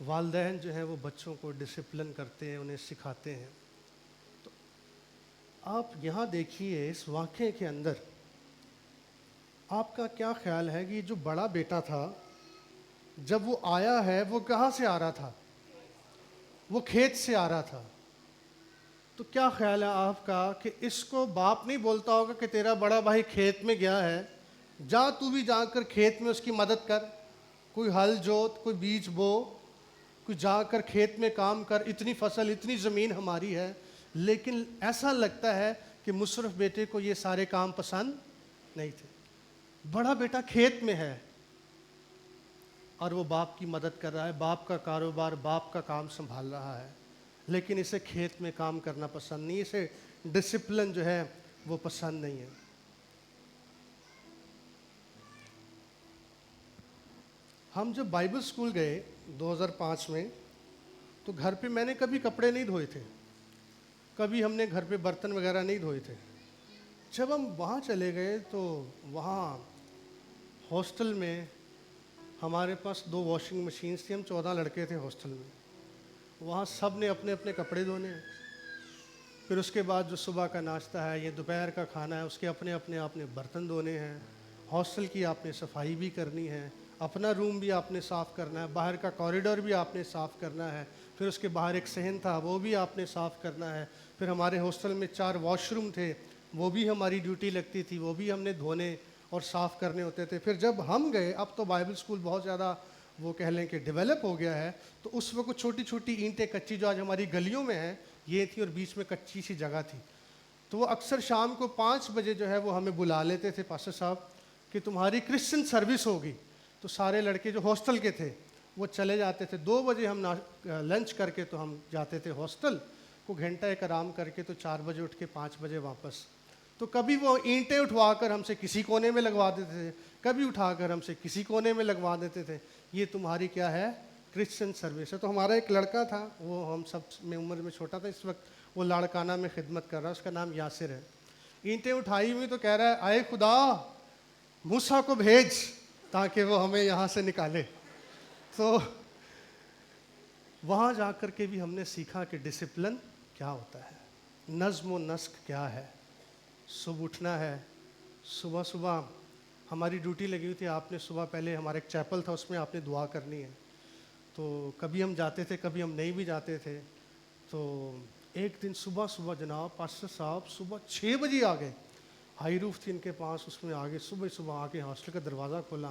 والدین جو ہیں وہ بچوں کو ڈسپلن کرتے ہیں، انہیں سکھاتے ہیں۔ تو آپ یہاں دیکھیے اس واقعے کے اندر آپ کا کیا خیال ہے کہ جو بڑا بیٹا تھا جب وہ آیا ہے وہ کہاں سے آ رہا تھا؟ وہ کھیت سے آ رہا تھا۔ تو کیا خیال ہے آپ کا کہ اس کو باپ نہیں بولتا ہوگا کہ تیرا بڑا بھائی کھیت میں گیا ہے، جا تو بھی جا کر کھیت میں اس کی مدد کر، کوئی ہل جوت، کوئی بیج بو، کوئی جا کر کھیت میں کام کر، اتنی فصل، اتنی زمین ہماری ہے۔ لیکن ایسا لگتا ہے کہ مصرف بیٹے کو یہ سارے کام پسند نہیں تھے۔ بڑا بیٹا کھیت میں ہے اور وہ باپ کی مدد کر رہا ہے، باپ کا کاروبار، باپ کا کام سنبھال رہا ہے، لیکن اسے کھیت میں کام کرنا پسند نہیں، اسے ڈسپلن جو ہے وہ پسند نہیں ہے۔ ہم جب بائبل اسکول گئے 2005 میں تو گھر پہ میں نے کبھی کپڑے نہیں دھوئے تھے، کبھی ہم نے گھر پہ برتن وغیرہ نہیں دھوئے تھے۔ جب ہم وہاں چلے گئے تو وہاں ہاسٹل میں ہمارے پاس 2 واشنگ مشینز تھیں، ہم 14 لڑکے تھے ہاسٹل میں، وہاں سب نے اپنے اپنے کپڑے دھونے ہیں۔ پھر اس کے بعد جو صبح کا ناشتہ ہے، یہ دوپہر کا کھانا ہے، اس کے اپنے اپنے آپ نے برتن دھونے ہیں، ہاسٹل کی آپ نے صفائی بھی کرنی ہے، اپنا روم بھی آپ نے صاف کرنا ہے، باہر کا کوریڈور بھی آپ نے صاف کرنا ہے، پھر اس کے باہر ایک صحن تھا وہ بھی آپ نے صاف کرنا ہے، پھر ہمارے ہاسٹل میں 4 واش روم تھے، وہ بھی ہماری ڈیوٹی لگتی تھی، وہ بھی ہم نے دھونے اور صاف کرنے ہوتے تھے۔ پھر جب ہم گئے، اب تو بائبل اسکول بہت زیادہ وہ کہہ لیں کہ ڈیولپ ہو گیا ہے، تو اس وقت چھوٹی چھوٹی اینٹیں کچی جو آج ہماری گلیوں میں ہیں یہ تھی، اور بیچ میں کچی سی جگہ تھی۔ تو وہ اکثر شام کو 5 بجے جو ہے وہ ہمیں بلا لیتے تھے پاسٹر صاحب کہ تمہاری کرسچن سروس ہوگی، تو سارے لڑکے جو ہاسٹل کے تھے وہ چلے جاتے تھے۔ 2 بجے ہم لنچ کر کے تو ہم جاتے تھے ہاسٹل کو، گھنٹہ ایک آرام کر کے تو 4 بجے اٹھ کے 5 بجے واپس۔ تو کبھی وہ اینٹیں اٹھوا کر ہم سے کسی کونے میں لگوا دیتے تھے، کبھی اٹھا کر ہم سے کسی کونے میں لگوا دیتے تھے۔ یہ تمہاری کیا ہے؟ کرسچن سروس ہے۔ تو ہمارا ایک لڑکا تھا، وہ ہم سب میں عمر میں چھوٹا تھا، اس وقت وہ لاڑکانہ میں خدمت کر رہا ہے، اس کا نام یاسر ہے۔ اینٹیں اٹھائی ہوئی تو کہہ رہا ہے آئے خدا موسیٰ کو بھیج تاکہ وہ ہمیں یہاں سے نکالے۔ تو وہاں جا کر کے بھی ہم نے سیکھا کہ ڈسپلن کیا ہوتا ہے، نظم و نسق کیا ہے۔ صبح اٹھنا ہے، صبح صبح ہماری ڈیوٹی لگی ہوئی تھی، آپ نے صبح پہلے ہمارا ایک چیپل تھا اس میں آپ نے دعا کرنی ہے، تو کبھی ہم جاتے تھے کبھی ہم نہیں بھی جاتے تھے۔ تو ایک دن صبح صبح جناب پاسٹر صاحب صبح 6 بجے آ گئے، ہائی روف تھی ان کے پاس، اس میں آگے صبح صبح آ کے ہاسٹل کا دروازہ کھولا،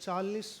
40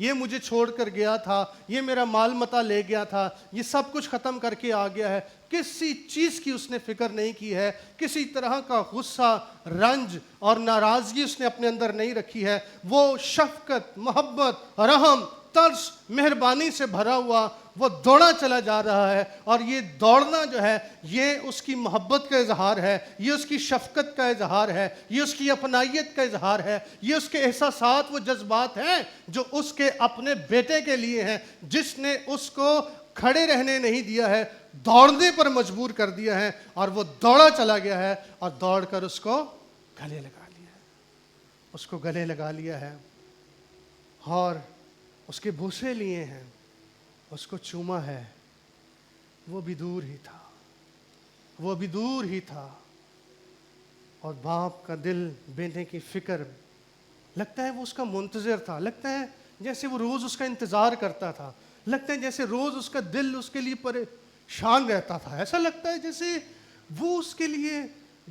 یہ مجھے چھوڑ کر گیا تھا، یہ میرا مال متا لے گیا تھا، یہ سب کچھ ختم کر کے آ گیا ہے. کسی چیز کی اس نے فکر نہیں کی ہے، کسی طرح کا غصہ، رنج اور ناراضگی اس نے اپنے اندر نہیں رکھی ہے. وہ شفقت، محبت، رحم، ترس، مہربانی سے بھرا ہوا وہ دوڑا چلا جا رہا ہے. اور یہ دوڑنا جو ہے یہ اس کی محبت کا اظہار ہے، یہ اس کی شفقت کا اظہار ہے، یہ اس کی اپنائیت کا اظہار ہے، یہ اس کے احساسات و جذبات ہیں جو اس کے اپنے بیٹے کے لیے ہیں، جس نے اس کو کھڑے رہنے نہیں دیا ہے، دوڑنے پر مجبور کر دیا ہے. اور وہ دوڑا چلا گیا ہے اور دوڑ کر اس کو گلے لگا لیا ہے، اس کو گلے لگا لیا ہے اور اس کے بوسے لیے ہیں، اس کو چوما ہے. وہ بھی دور ہی تھا، وہ بھی دور ہی تھا. اور باپ کا دل بیٹے کی فکر، لگتا ہے وہ اس کا منتظر تھا، لگتا ہے جیسے وہ روز اس کا انتظار کرتا تھا، لگتا ہے جیسے روز اس کا دل اس کے لیے پریشان رہتا تھا. ایسا لگتا ہے جیسے وہ اس کے لیے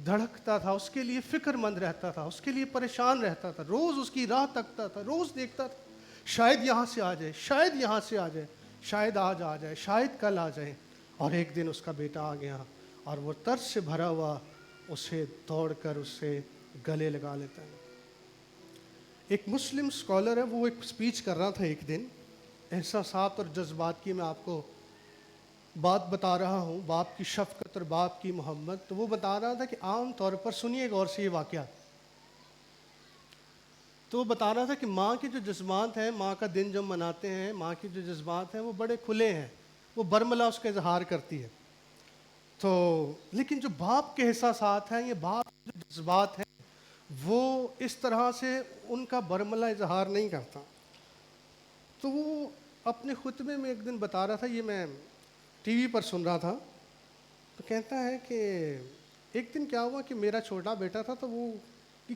دھڑکتا تھا، اس کے لیے فکر مند رہتا تھا، اس کے لیے پریشان رہتا تھا، روز اس کی راہ تکتا تھا، روز دیکھتا تھا شاید یہاں سے آ جائے، شاید یہاں سے آ جائے، شاید آج آ جائے، شاید کل آ جائے. اور ایک دن اس کا بیٹا آ گیا اور وہ ترس سے بھرا ہوا اسے دوڑ کر اسے گلے لگا لیتا ہے. ایک مسلم سکولر ہے، وہ ایک سپیچ کر رہا تھا ایک دن، احساسات اور جذبات کی میں آپ کو بات بتا رہا ہوں، باپ کی شفقت اور باپ کی محبت. تو وہ بتا رہا تھا کہ عام طور پر، سنیے غور سے یہ واقعہ، تو وہ بتا رہا تھا کہ ماں کے جو جذبات ہیں، ماں کا دن جو مناتے ہیں، ماں کے جو جذبات ہیں وہ بڑے کھلے ہیں، وہ برملا اس کا اظہار کرتی ہے. تو لیکن جو باپ کے احساسات ہیں، یہ باپ کے جو جذبات ہیں، وہ اس طرح سے ان کا برملا اظہار نہیں کرتا. تو وہ اپنے خطبے میں ایک دن بتا رہا تھا، یہ میں ٹی وی پر سن رہا تھا، تو کہتا ہے کہ ایک دن کیا ہوا کہ میرا چھوٹا بیٹا تھا، تو وہ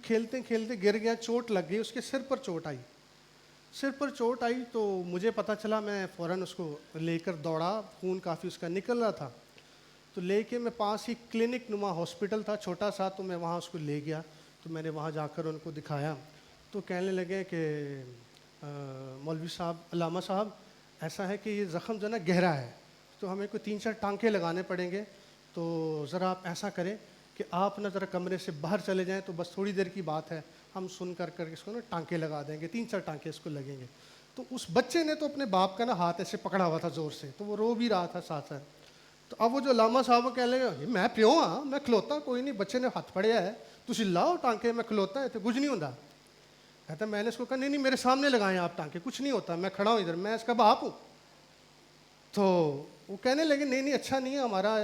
کھیلتے کھیلتے گر گیا، چوٹ لگ گئی، اس کے سر پر چوٹ آئی. سر پر چوٹ آئی تو مجھے پتہ چلا، میں فوراً اس کو لے کر دوڑا، خون کافی اس کا نکل رہا تھا. تو لے کے میں پاس ہی کلینک نما ہاسپٹل تھا چھوٹا سا، تو میں وہاں اس کو لے گیا. تو میں نے وہاں جا کر ان کو دکھایا، تو کہنے لگے کہ مولوی صاحب، علامہ صاحب، ایسا ہے کہ یہ زخم جو ہے نا گہرا ہے، تو ہمیں کوئی 3-4 ٹانکے لگانے پڑیں گے. تو ذرا آپ ایسا کریں کہ آپ نا ذرا کمرے سے باہر چلے جائیں، تو بس تھوڑی دیر کی بات ہے، ہم سن کر اس کو نا ٹانکے لگا دیں گے، 3-4 ٹانکے اس کو لگیں گے. تو اس بچے نے تو اپنے باپ کا نا ہاتھ ایسے پکڑا ہوا تھا زور سے، تو وہ رو بھی رہا تھا ساتھ ساتھ. تو اب وہ جو علامہ صاحب کہنے لگے، میں پیوں ہاں، میں کھلوتا کوئی نہیں، بچے نے ہاتھ پڑیا ہے، تسی لاؤ ٹانکے، میں کھلوتا ہے تو کچھ نہیں ہوتا. کہتا میں نے اس کو کہا نہیں میرے سامنے لگائیں آپ ٹانکے، کچھ نہیں ہوتا، میں کھڑا ہوں ادھر، میں اس کا باپ ہوں. تو وہ کہنے لگے نہیں اچھا نہیں ہے، ہمارا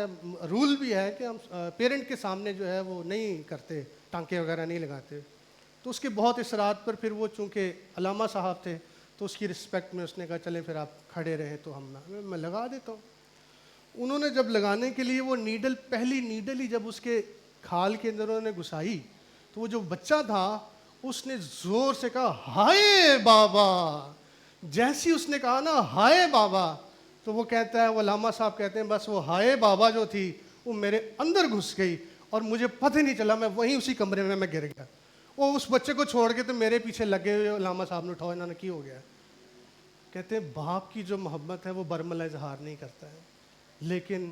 رول بھی ہے کہ ہم پیرنٹ کے سامنے جو ہے وہ نہیں کرتے، ٹانکے وغیرہ نہیں لگاتے. تو اس کے بہت اصرات پر پھر وہ چونکہ علامہ صاحب تھے تو اس کی رسپیکٹ میں اس نے کہا چلیں پھر آپ کھڑے رہیں، تو میں لگا دیتا ہوں. انہوں نے جب لگانے کے لیے وہ نیڈل، پہلی نیڈل ہی جب اس کے کھال کے اندر انہوں نے گھسائی، تو وہ جو بچہ تھا اس نے زور سے کہا ہائے بابا. جیسی اس نے کہا نا ہائے بابا، تو وہ کہتا ہے، وہ علامہ صاحب کہتے ہیں بس وہ ہائے بابا جو تھی وہ میرے اندر گھس گئی اور مجھے پتہ نہیں چلا، میں وہیں اسی کمرے میں گر گیا. وہ اس بچے کو چھوڑ کے تو میرے پیچھے لگے ہوئے علامہ صاحب نے اٹھاؤ، انہوں نے کی ہو گیا. کہتے ہیں باپ کی جو محبت ہے وہ برملا اظہار نہیں کرتا ہے، لیکن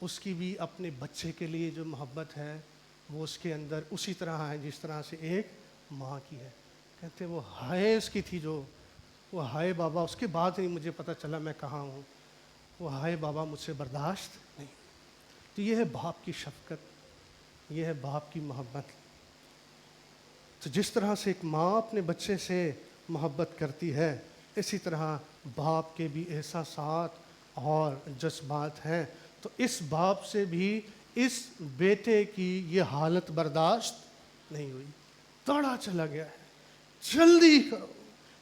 اس کی بھی اپنے بچے کے لیے جو محبت ہے وہ اس کے اندر اسی طرح ہے جس طرح سے ایک ماں کی ہے. کہتے ہیں وہ ہائے اس کی تھی، جو وہ ہائے بابا، اس کے بعد ہی مجھے پتہ چلا میں کہاں ہوں، وہ ہائے بابا مجھ سے برداشت نہیں. تو یہ ہے باپ کی شفقت، یہ ہے باپ کی محبت. تو جس طرح سے ایک ماں اپنے بچے سے محبت کرتی ہے، اسی طرح باپ کے بھی احساسات اور جذبات ہیں. تو اس باپ سے بھی اس بیٹے کی یہ حالت برداشت نہیں ہوئی، دوڑا چلا گیا ہے. جلدی کرو،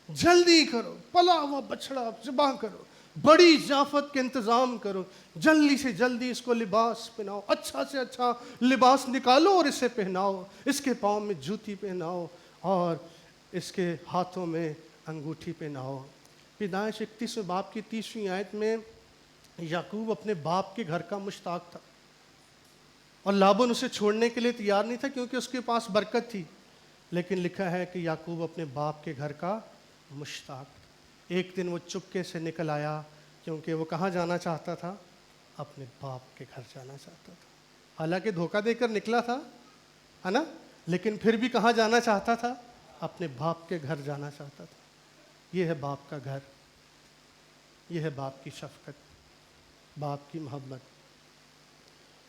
جلدی کرو، پلا ہوا بچڑا ذبح کرو، بڑی ضیافت کے انتظام کرو، جلدی سے جلدی اس کو لباس پہناؤ، اچھا سے اچھا لباس نکالو اور اسے پہناؤ، اس کے پاؤں میں جوتی پہناؤ اور اس کے ہاتھوں میں انگوٹھی پہناؤ. پیدائش 31 باب کی 30ویں آیت میں یعقوب اپنے باپ کے گھر کا مشتاق تھا اور لابن اسے چھوڑنے کے لیے تیار نہیں تھا کیونکہ اس کے پاس برکت تھی، لیکن لکھا ہے کہ یعقوب اپنے باپ کے گھر کا مشتاق. ایک دن وہ چپکے سے نکل آیا، کیونکہ وہ کہاں جانا چاہتا تھا؟ اپنے باپ کے گھر جانا چاہتا تھا۔ حالانکہ دھوکہ دے کر نکلا تھا، ہے نا، لیکن پھر بھی کہاں جانا چاہتا تھا؟ اپنے باپ کے گھر جانا چاہتا تھا۔ یہ ہے باپ کا گھر، یہ ہے باپ کی شفقت، باپ کی محبت۔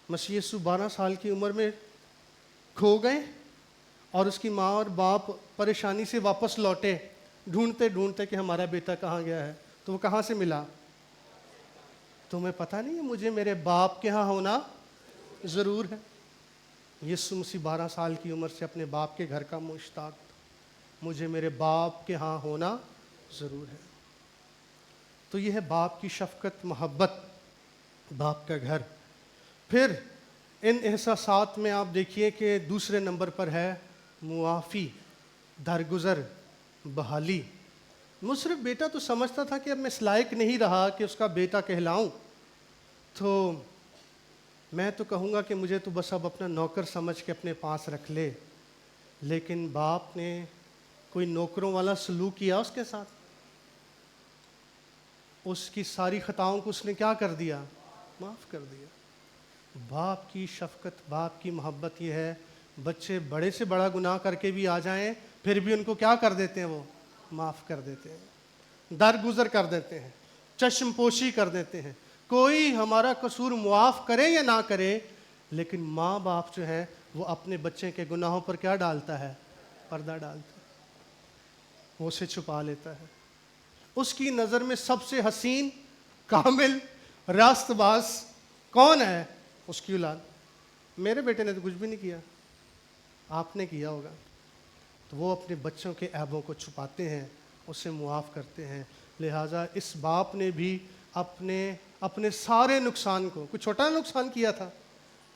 مسیح یسوع 12 سال کی عمر میں کھو گئے، اور اس کی ماں اور باپ پریشانی سے واپس لوٹے، ڈھونڈتے ڈھونڈتے کہ ہمارا بیٹا کہاں گیا ہے۔ تو وہ کہاں سے ملا؟ تمہیں پتہ نہیں ہے مجھے میرے باپ کے ہاں ہونا ضرور ہے۔ یسوع مسیح 12 سال کی عمر سے اپنے باپ کے گھر کا مشتاق تھا، مجھے میرے باپ کے ہاں ہونا ضرور ہے۔ تو یہ ہے باپ کی شفقت، محبت، باپ کا گھر۔ پھر ان احساسات میں آپ دیکھیے کہ دوسرے نمبر پر ہے معافی، درگزر، بحالی۔ مصرف بیٹا تو سمجھتا تھا کہ اب میں اس لائق نہیں رہا کہ اس کا بیٹا کہلاؤں، تو میں تو کہوں گا کہ مجھے تو بس اب اپنا نوکر سمجھ کے اپنے پاس رکھ لے۔ لیکن باپ نے کوئی نوکروں والا سلوک کیا اس کے ساتھ، اس کی ساری خطاؤں کو اس نے کیا کر دیا؟ معاف کر دیا۔ باپ کی شفقت، باپ کی محبت یہ ہے، بچے بڑے سے بڑا گناہ کر کے بھی آ جائیں پھر بھی ان کو کیا کر دیتے ہیں؟ وہ معاف کر دیتے ہیں، درگزر کر دیتے ہیں، چشم پوشی کر دیتے ہیں۔ کوئی ہمارا قصور معاف کرے یا نہ کرے، لیکن ماں باپ جو ہے وہ اپنے بچے کے گناہوں پر کیا ڈالتا ہے؟ پردہ ڈالتا ہے، وہ اسے چھپا لیتا ہے۔ اس کی نظر میں سب سے حسین، کامل، راست باز کون ہے؟ اس کی اولاد۔ میرے بیٹے نے تو کچھ بھی نہیں کیا، آپ نے کیا ہوگا۔ تو وہ اپنے بچوں کے عیبوں کو چھپاتے ہیں، اسے معاف کرتے ہیں۔ لہٰذا اس باپ نے بھی اپنے سارے نقصان کو، کوئی چھوٹا نقصان کیا تھا،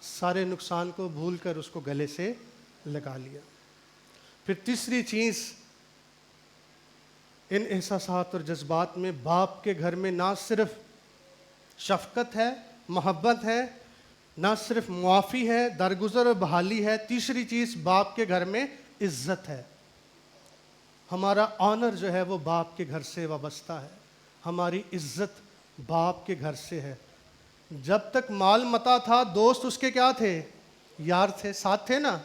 سارے نقصان کو بھول کر اس کو گلے سے لگا لیا۔ پھر تیسری چیز، ان احساسات اور جذبات میں باپ کے گھر میں نہ صرف شفقت ہے، محبت ہے، نہ صرف معافی ہے، درگزر اور بحالی ہے، تیسری چیز باپ کے گھر میں عزت ہے۔ ہمارا آنر جو ہے وہ باپ کے گھر سے وابستہ ہے، ہماری عزت باپ کے گھر سے ہے۔ جب تک مال متا تھا دوست اس کے کیا تھے؟ یار تھے، ساتھ تھے نا،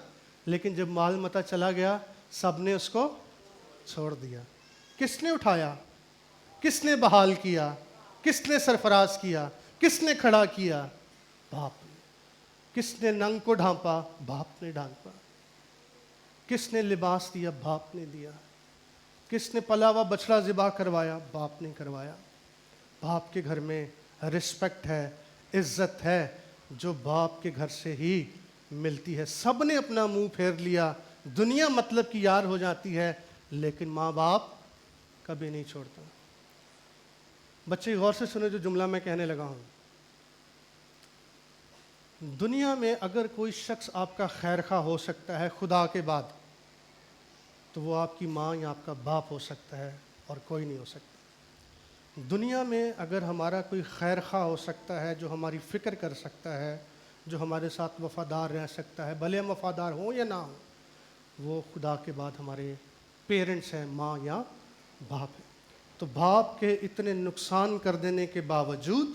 لیکن جب مال متا چلا گیا سب نے اس کو چھوڑ دیا۔ کس نے اٹھایا؟ کس نے بحال کیا؟ کس نے سرفراز کیا؟ کس نے کھڑا کیا؟ باپ نے۔ کس نے ننگ کو ڈھانپا؟ باپ نے ڈھانپا۔ کس نے لباس دیا؟ باپ نے دیا۔ کس نے پلا ہوا بچڑا ذبح کروایا؟ باپ نے کروایا۔ باپ کے گھر میں رسپیکٹ ہے، عزت ہے، جو باپ کے گھر سے ہی ملتی ہے۔ سب نے اپنا منہ پھیر لیا، دنیا مطلب کی یار ہو جاتی ہے، لیکن ماں باپ کبھی نہیں چھوڑتا۔ بچے غور سے سنیں جو جملہ میں کہنے لگا ہوں۔ دنیا میں اگر کوئی شخص آپ کا خیر خواہ ہو سکتا ہے خدا کے بعد، تو وہ آپ کی ماں یا آپ کا باپ ہو سکتا ہے، اور کوئی نہیں ہو سکتا۔ دنیا میں اگر ہمارا کوئی خیر خواہ ہو سکتا ہے، جو ہماری فکر کر سکتا ہے، جو ہمارے ساتھ وفادار رہ سکتا ہے، بھلے ہم وفادار ہوں یا نہ ہوں، وہ خدا کے بعد ہمارے پیرنٹس ہیں، ماں یا باپ ہیں۔ تو باپ کے اتنے نقصان کر دینے کے باوجود،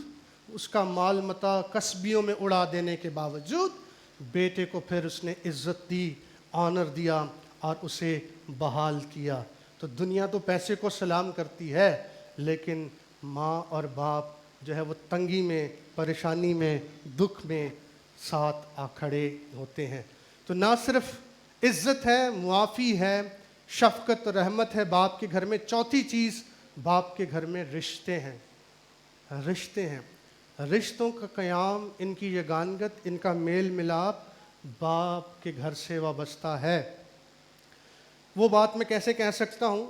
اس کا مال متا کسبیوں میں اڑا دینے کے باوجود، بیٹے کو پھر اس نے عزت دی، آنر دیا اور اسے بحال کیا۔ تو دنیا تو پیسے کو سلام کرتی ہے، لیکن ماں اور باپ جو ہے وہ تنگی میں، پریشانی میں، دکھ میں ساتھ آ کھڑے ہوتے ہیں۔ تو نہ صرف عزت ہے، معافی ہے، شفقت اور رحمت ہے باپ کے گھر میں، چوتھی چیز باپ کے گھر میں رشتے ہیں۔ رشتے ہیں، رشتوں کا قیام، ان کی یگانگت، ان کا میل ملاپ باپ کے گھر سے وابستہ ہے۔ وہ بات میں کیسے کہہ سکتا ہوں؟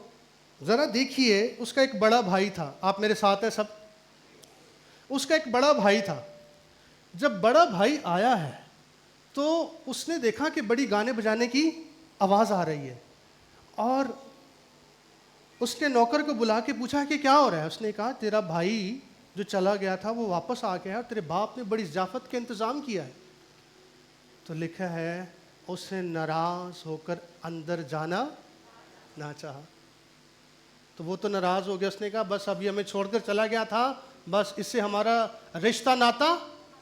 ذرا دیکھیے، اس کا ایک بڑا بھائی تھا، آپ میرے ساتھ ہیں سب؟ اس کا ایک بڑا بھائی تھا۔ جب بڑا بھائی آیا ہے تو اس نے دیکھا کہ بڑی گانے بجانے کی آواز آ رہی ہے، اور اس نے نوکر کو بلا کے پوچھا کہ کیا ہو رہا ہے؟ اس نے کہا تیرا بھائی جو چلا گیا تھا وہ واپس آ گیا، اور تیرے باپ نے بڑی ضیافت کا انتظام کیا ہے۔ تو لکھا ہے اسے ناراض ہو کر اندر جانا نہ چاہا۔ تو وہ تو ناراض ہو گیا, اس نے کہا بس ابھی ہمیں چھوڑ کر چلا گیا تھا, بس اس سے ہمارا رشتہ ناتا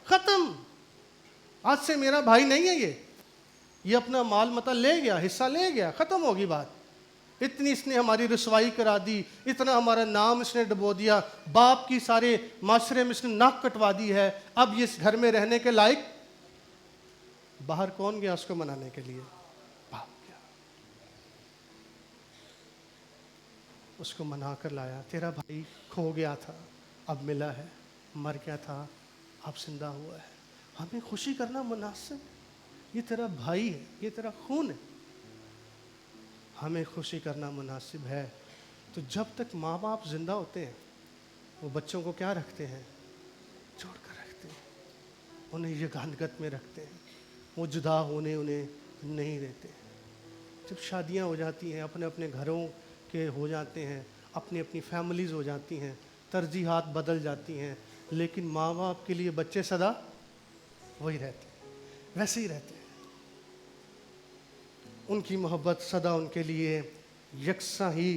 ختم, آج سے میرا بھائی نہیں ہے, یہ اپنا مال متا لے گیا, حصہ لے گیا, ختم ہوگی بات. اتنی اس نے ہماری رسوائی کرا دی, اتنا ہمارا نام اس نے ڈبو دیا, باپ کی سارے معاشرے میں اس نے ناک کٹوا دی ہے, اب یہ اس گھر میں رہنے کے لائق. باہر کون گیا اس کو منانے کے لیے؟ باپ گیا, اس کو منا کر لایا. تیرا بھائی کھو گیا تھا, اب ملا ہے, مر گیا تھا, اب زندہ ہوا ہے. ہمیں خوشی کرنا مناسب, یہ تیرا بھائی ہے, یہ تیرا خون ہے, ہمیں خوشی کرنا مناسب ہے. تو جب تک ماں باپ زندہ ہوتے ہیں وہ بچوں کو کیا رکھتے ہیں؟ جوڑ کر رکھتے ہیں, انہیں یہ گھنگت میں رکھتے ہیں, وہ جدا ہونے انہیں نہیں دیتے. جب شادیاں ہو جاتی ہیں, اپنے اپنے گھروں کے ہو جاتے ہیں, اپنی اپنی فیملیز ہو جاتی ہیں, ترجیحات بدل جاتی ہیں, لیکن ماں باپ کے لیے بچے سدا وہی رہتے ہیں, ویسے ہی رہتے ہیں. ان کی محبت سدا ان کے لیے یکساں ہی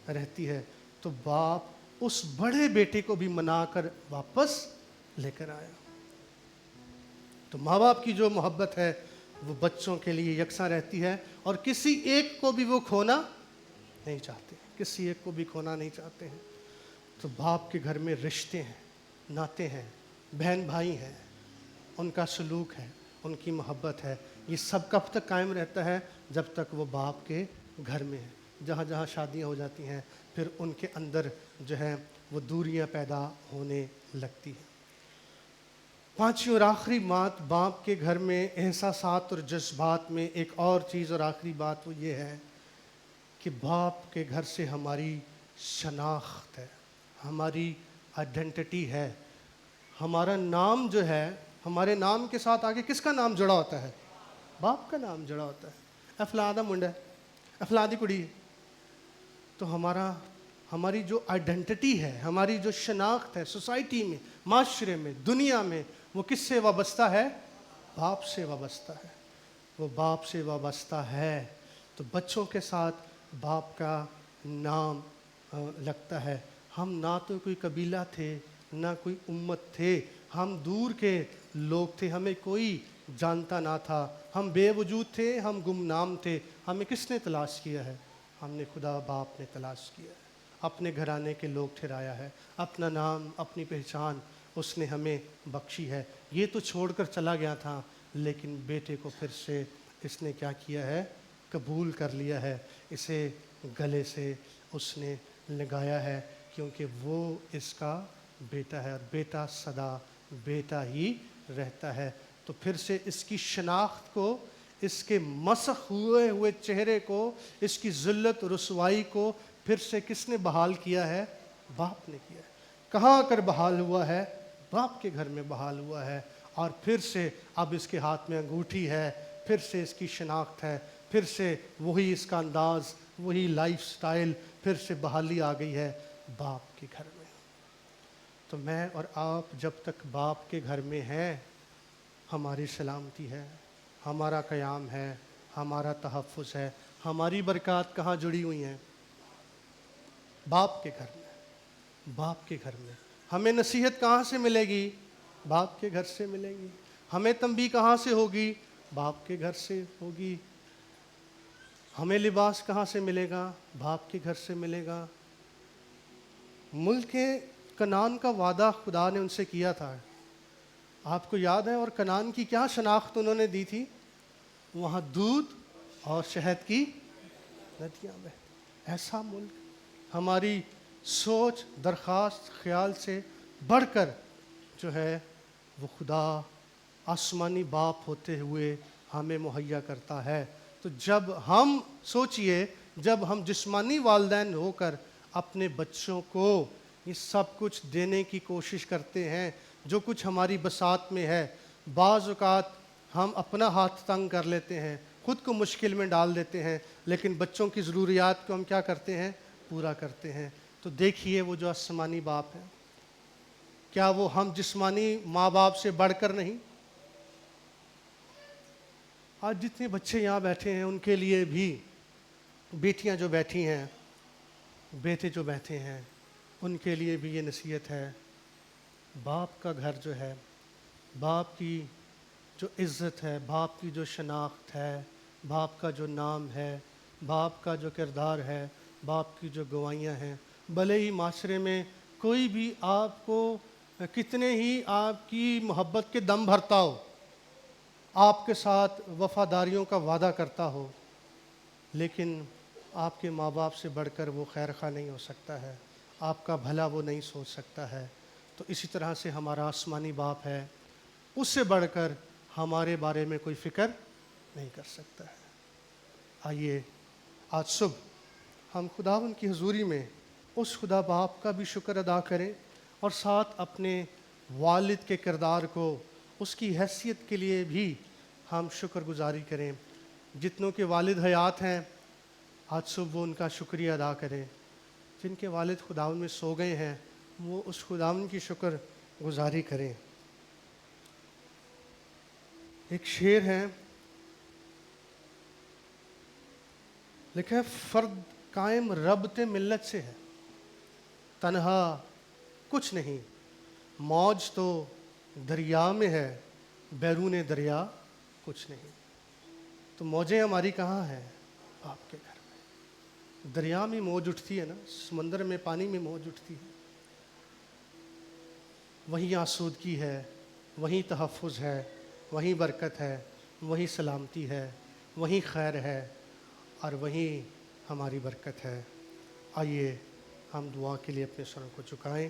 رہتی ہے. تو باپ اس بڑے بیٹے کو بھی منا کر واپس لے کر آیا. تو ماں باپ کی جو محبت ہے وہ بچوں کے لیے یکساں رہتی ہے, اور کسی ایک کو بھی وہ کھونا نہیں چاہتے, کسی ایک کو بھی کھونا نہیں چاہتے ہیں. تو باپ کے گھر میں رشتے ہیں, ناطے ہیں, بہن بھائی ہیں, ان کا سلوک ہے, ان کی محبت ہے, یہ سب کب تک قائم رہتا ہے؟ جب تک وہ باپ کے گھر میں ہے. جہاں جہاں شادیاں ہو جاتی ہیں پھر ان کے اندر جو ہے وہ دوریاں پیدا ہونے لگتی ہیں. پانچویں اور آخری بات, باپ کے گھر میں احساسات اور جذبات میں ایک اور چیز اور آخری بات وہ یہ ہے کہ باپ کے گھر سے ہماری شناخت ہے, ہماری آئیڈینٹی ہے. ہمارا نام جو ہے, ہمارے نام کے ساتھ آگے کس کا نام جڑا ہوتا ہے؟ باپ کا نام جڑا ہوتا ہے. افلادا منڈا ہے, افلادی کڑی ہے. تو ہماری جو آئیڈینٹی ہے, ہماری جو شناخت ہے سوسائٹی میں, معاشرے میں, دنیا میں, وہ کس سے وابستہ ہے؟ باپ سے وابستہ ہے. وہ باپ سے وابستہ ہے. تو بچوں کے ساتھ باپ کا نام لگتا ہے. ہم نہ تو کوئی قبیلہ تھے, نہ کوئی امت تھے, ہم دور کے لوگ تھے, ہمیں کوئی جانتا نہ تھا, ہم بے وجود تھے, ہم گمنام تھے. ہمیں کس نے تلاش کیا ہے؟ ہم نے خدا باپ نے تلاش کیا ہے, اپنے گھرانے کے لوگ ٹھہرایا ہے, اپنا نام, اپنی پہچان اس نے ہمیں بخشی ہے. یہ تو چھوڑ کر چلا گیا تھا, لیکن بیٹے کو پھر سے اس نے کیا کیا ہے؟ قبول کر لیا ہے, اسے گلے سے اس نے لگایا ہے, کیونکہ وہ اس کا بیٹا ہے, اور بیٹا سدا بیٹا ہی رہتا ہے. تو پھر سے اس کی شناخت کو, اس کے مسخ ہوئے چہرے کو, اس کی ذلت رسوائی کو پھر سے کس نے بحال کیا ہے؟ باپ نے کیا ہے. کہاں کر بحال ہوا ہے؟ باپ کے گھر میں بحال ہوا ہے. اور پھر سے اب اس کے ہاتھ میں انگوٹھی ہے, پھر سے اس کی شناخت ہے, پھر سے وہی اس کا انداز, وہی لائف سٹائل, پھر سے بحالی آ گئی ہے باپ کے گھر میں. تو میں اور آپ جب تک باپ کے گھر میں ہیں, ہماری سلامتی ہے, ہمارا قیام ہے, ہمارا تحفظ ہے. ہماری برکات کہاں جڑی ہوئی ہیں؟ باپ کے گھر میں. باپ کے گھر میں. ہمیں نصیحت کہاں سے ملے گی؟ باپ کے گھر سے ملے گی. ہمیں تنبیہ کہاں سے ہوگی؟ باپ کے گھر سے ہوگی. ہمیں لباس کہاں سے ملے گا؟ باپ کے گھر سے ملے گا. ملک کنعان کا وعدہ خدا نے ان سے کیا تھا, آپ کو یاد ہے؟ اور کنعان کی کیا شناخت انہوں نے دی تھی؟ وہاں دودھ اور شہد کی ندیاں بہتی. ایسا ملک. ہماری سوچ, درخواست, خیال سے بڑھ کر جو ہے وہ خدا آسمانی باپ ہوتے ہوئے ہمیں مہیا کرتا ہے. تو جب ہم سوچئے, جب ہم جسمانی والدین ہو کر اپنے بچوں کو یہ سب کچھ دینے کی کوشش کرتے ہیں, جو کچھ ہماری بساط میں ہے, بعض اوقات ہم اپنا ہاتھ تنگ کر لیتے ہیں, خود کو مشکل میں ڈال دیتے ہیں, لیکن بچوں کی ضروریات کو ہم کیا کرتے ہیں؟ پورا کرتے ہیں. تو دیکھیے وہ جو آسمانی باپ ہے, کیا وہ ہم جسمانی ماں باپ سے بڑھ کر نہیں؟ آج جتنے بچے یہاں بیٹھے ہیں ان کے لیے بھی, بیٹیاں جو بیٹھی ہیں بیٹے جو بیٹھے ہیں ان کے لیے بھی یہ نصیحت ہے، باپ کا گھر جو ہے، باپ کی جو عزت ہے، باپ کی جو شناخت ہے، باپ کا جو نام ہے، باپ کا جو کردار ہے، باپ کی جو گوائیاں ہیں، بھلے ہی معاشرے میں کوئی بھی آپ کو کتنے ہی آپ کی محبت کے دم بھرتا ہو، آپ کے ساتھ وفاداریوں کا وعدہ کرتا ہو، لیکن آپ کے ماں باپ سے بڑھ کر وہ خیر خواہ نہیں ہو سکتا ہے، آپ کا بھلا وہ نہیں سوچ سکتا ہے۔ تو اسی طرح سے ہمارا آسمانی باپ ہے، اس سے بڑھ کر ہمارے بارے میں کوئی فکر نہیں کر سکتا ہے۔ آئیے آج صبح ہم خداوند کی حضوری میں اس خدا باپ کا بھی شکر ادا کریں اور ساتھ اپنے والد کے کردار کو، اس کی حیثیت کے لیے بھی ہم شکر گزاری کریں۔ جتنوں کے والد حیات ہیں آج صبح وہ ان کا شکریہ ادا کریں، جن کے والد خداوند میں سو گئے ہیں وہ اس خداوند کی شکر گزاری کریں۔ ایک شعر ہے، لکھا ہے فرد قائم ربط ملت سے ہے، تنہا کچھ نہیں، موج تو دریا میں ہے، بیرون دریا کچھ نہیں۔ تو موجیں ہماری کہاں ہیں؟ آپ کے گھر میں۔ دریا میں موج اٹھتی ہے نا، سمندر میں پانی میں موج اٹھتی ہے، وہیں آسودگی ہے، وہیں تحفظ ہے، وہیں برکت ہے، وہیں سلامتی ہے، وہیں خیر ہے، اور وہیں ہماری برکت ہے۔ آئیے ہم دعا کے لیے اپنے سروں کو جھکائیں۔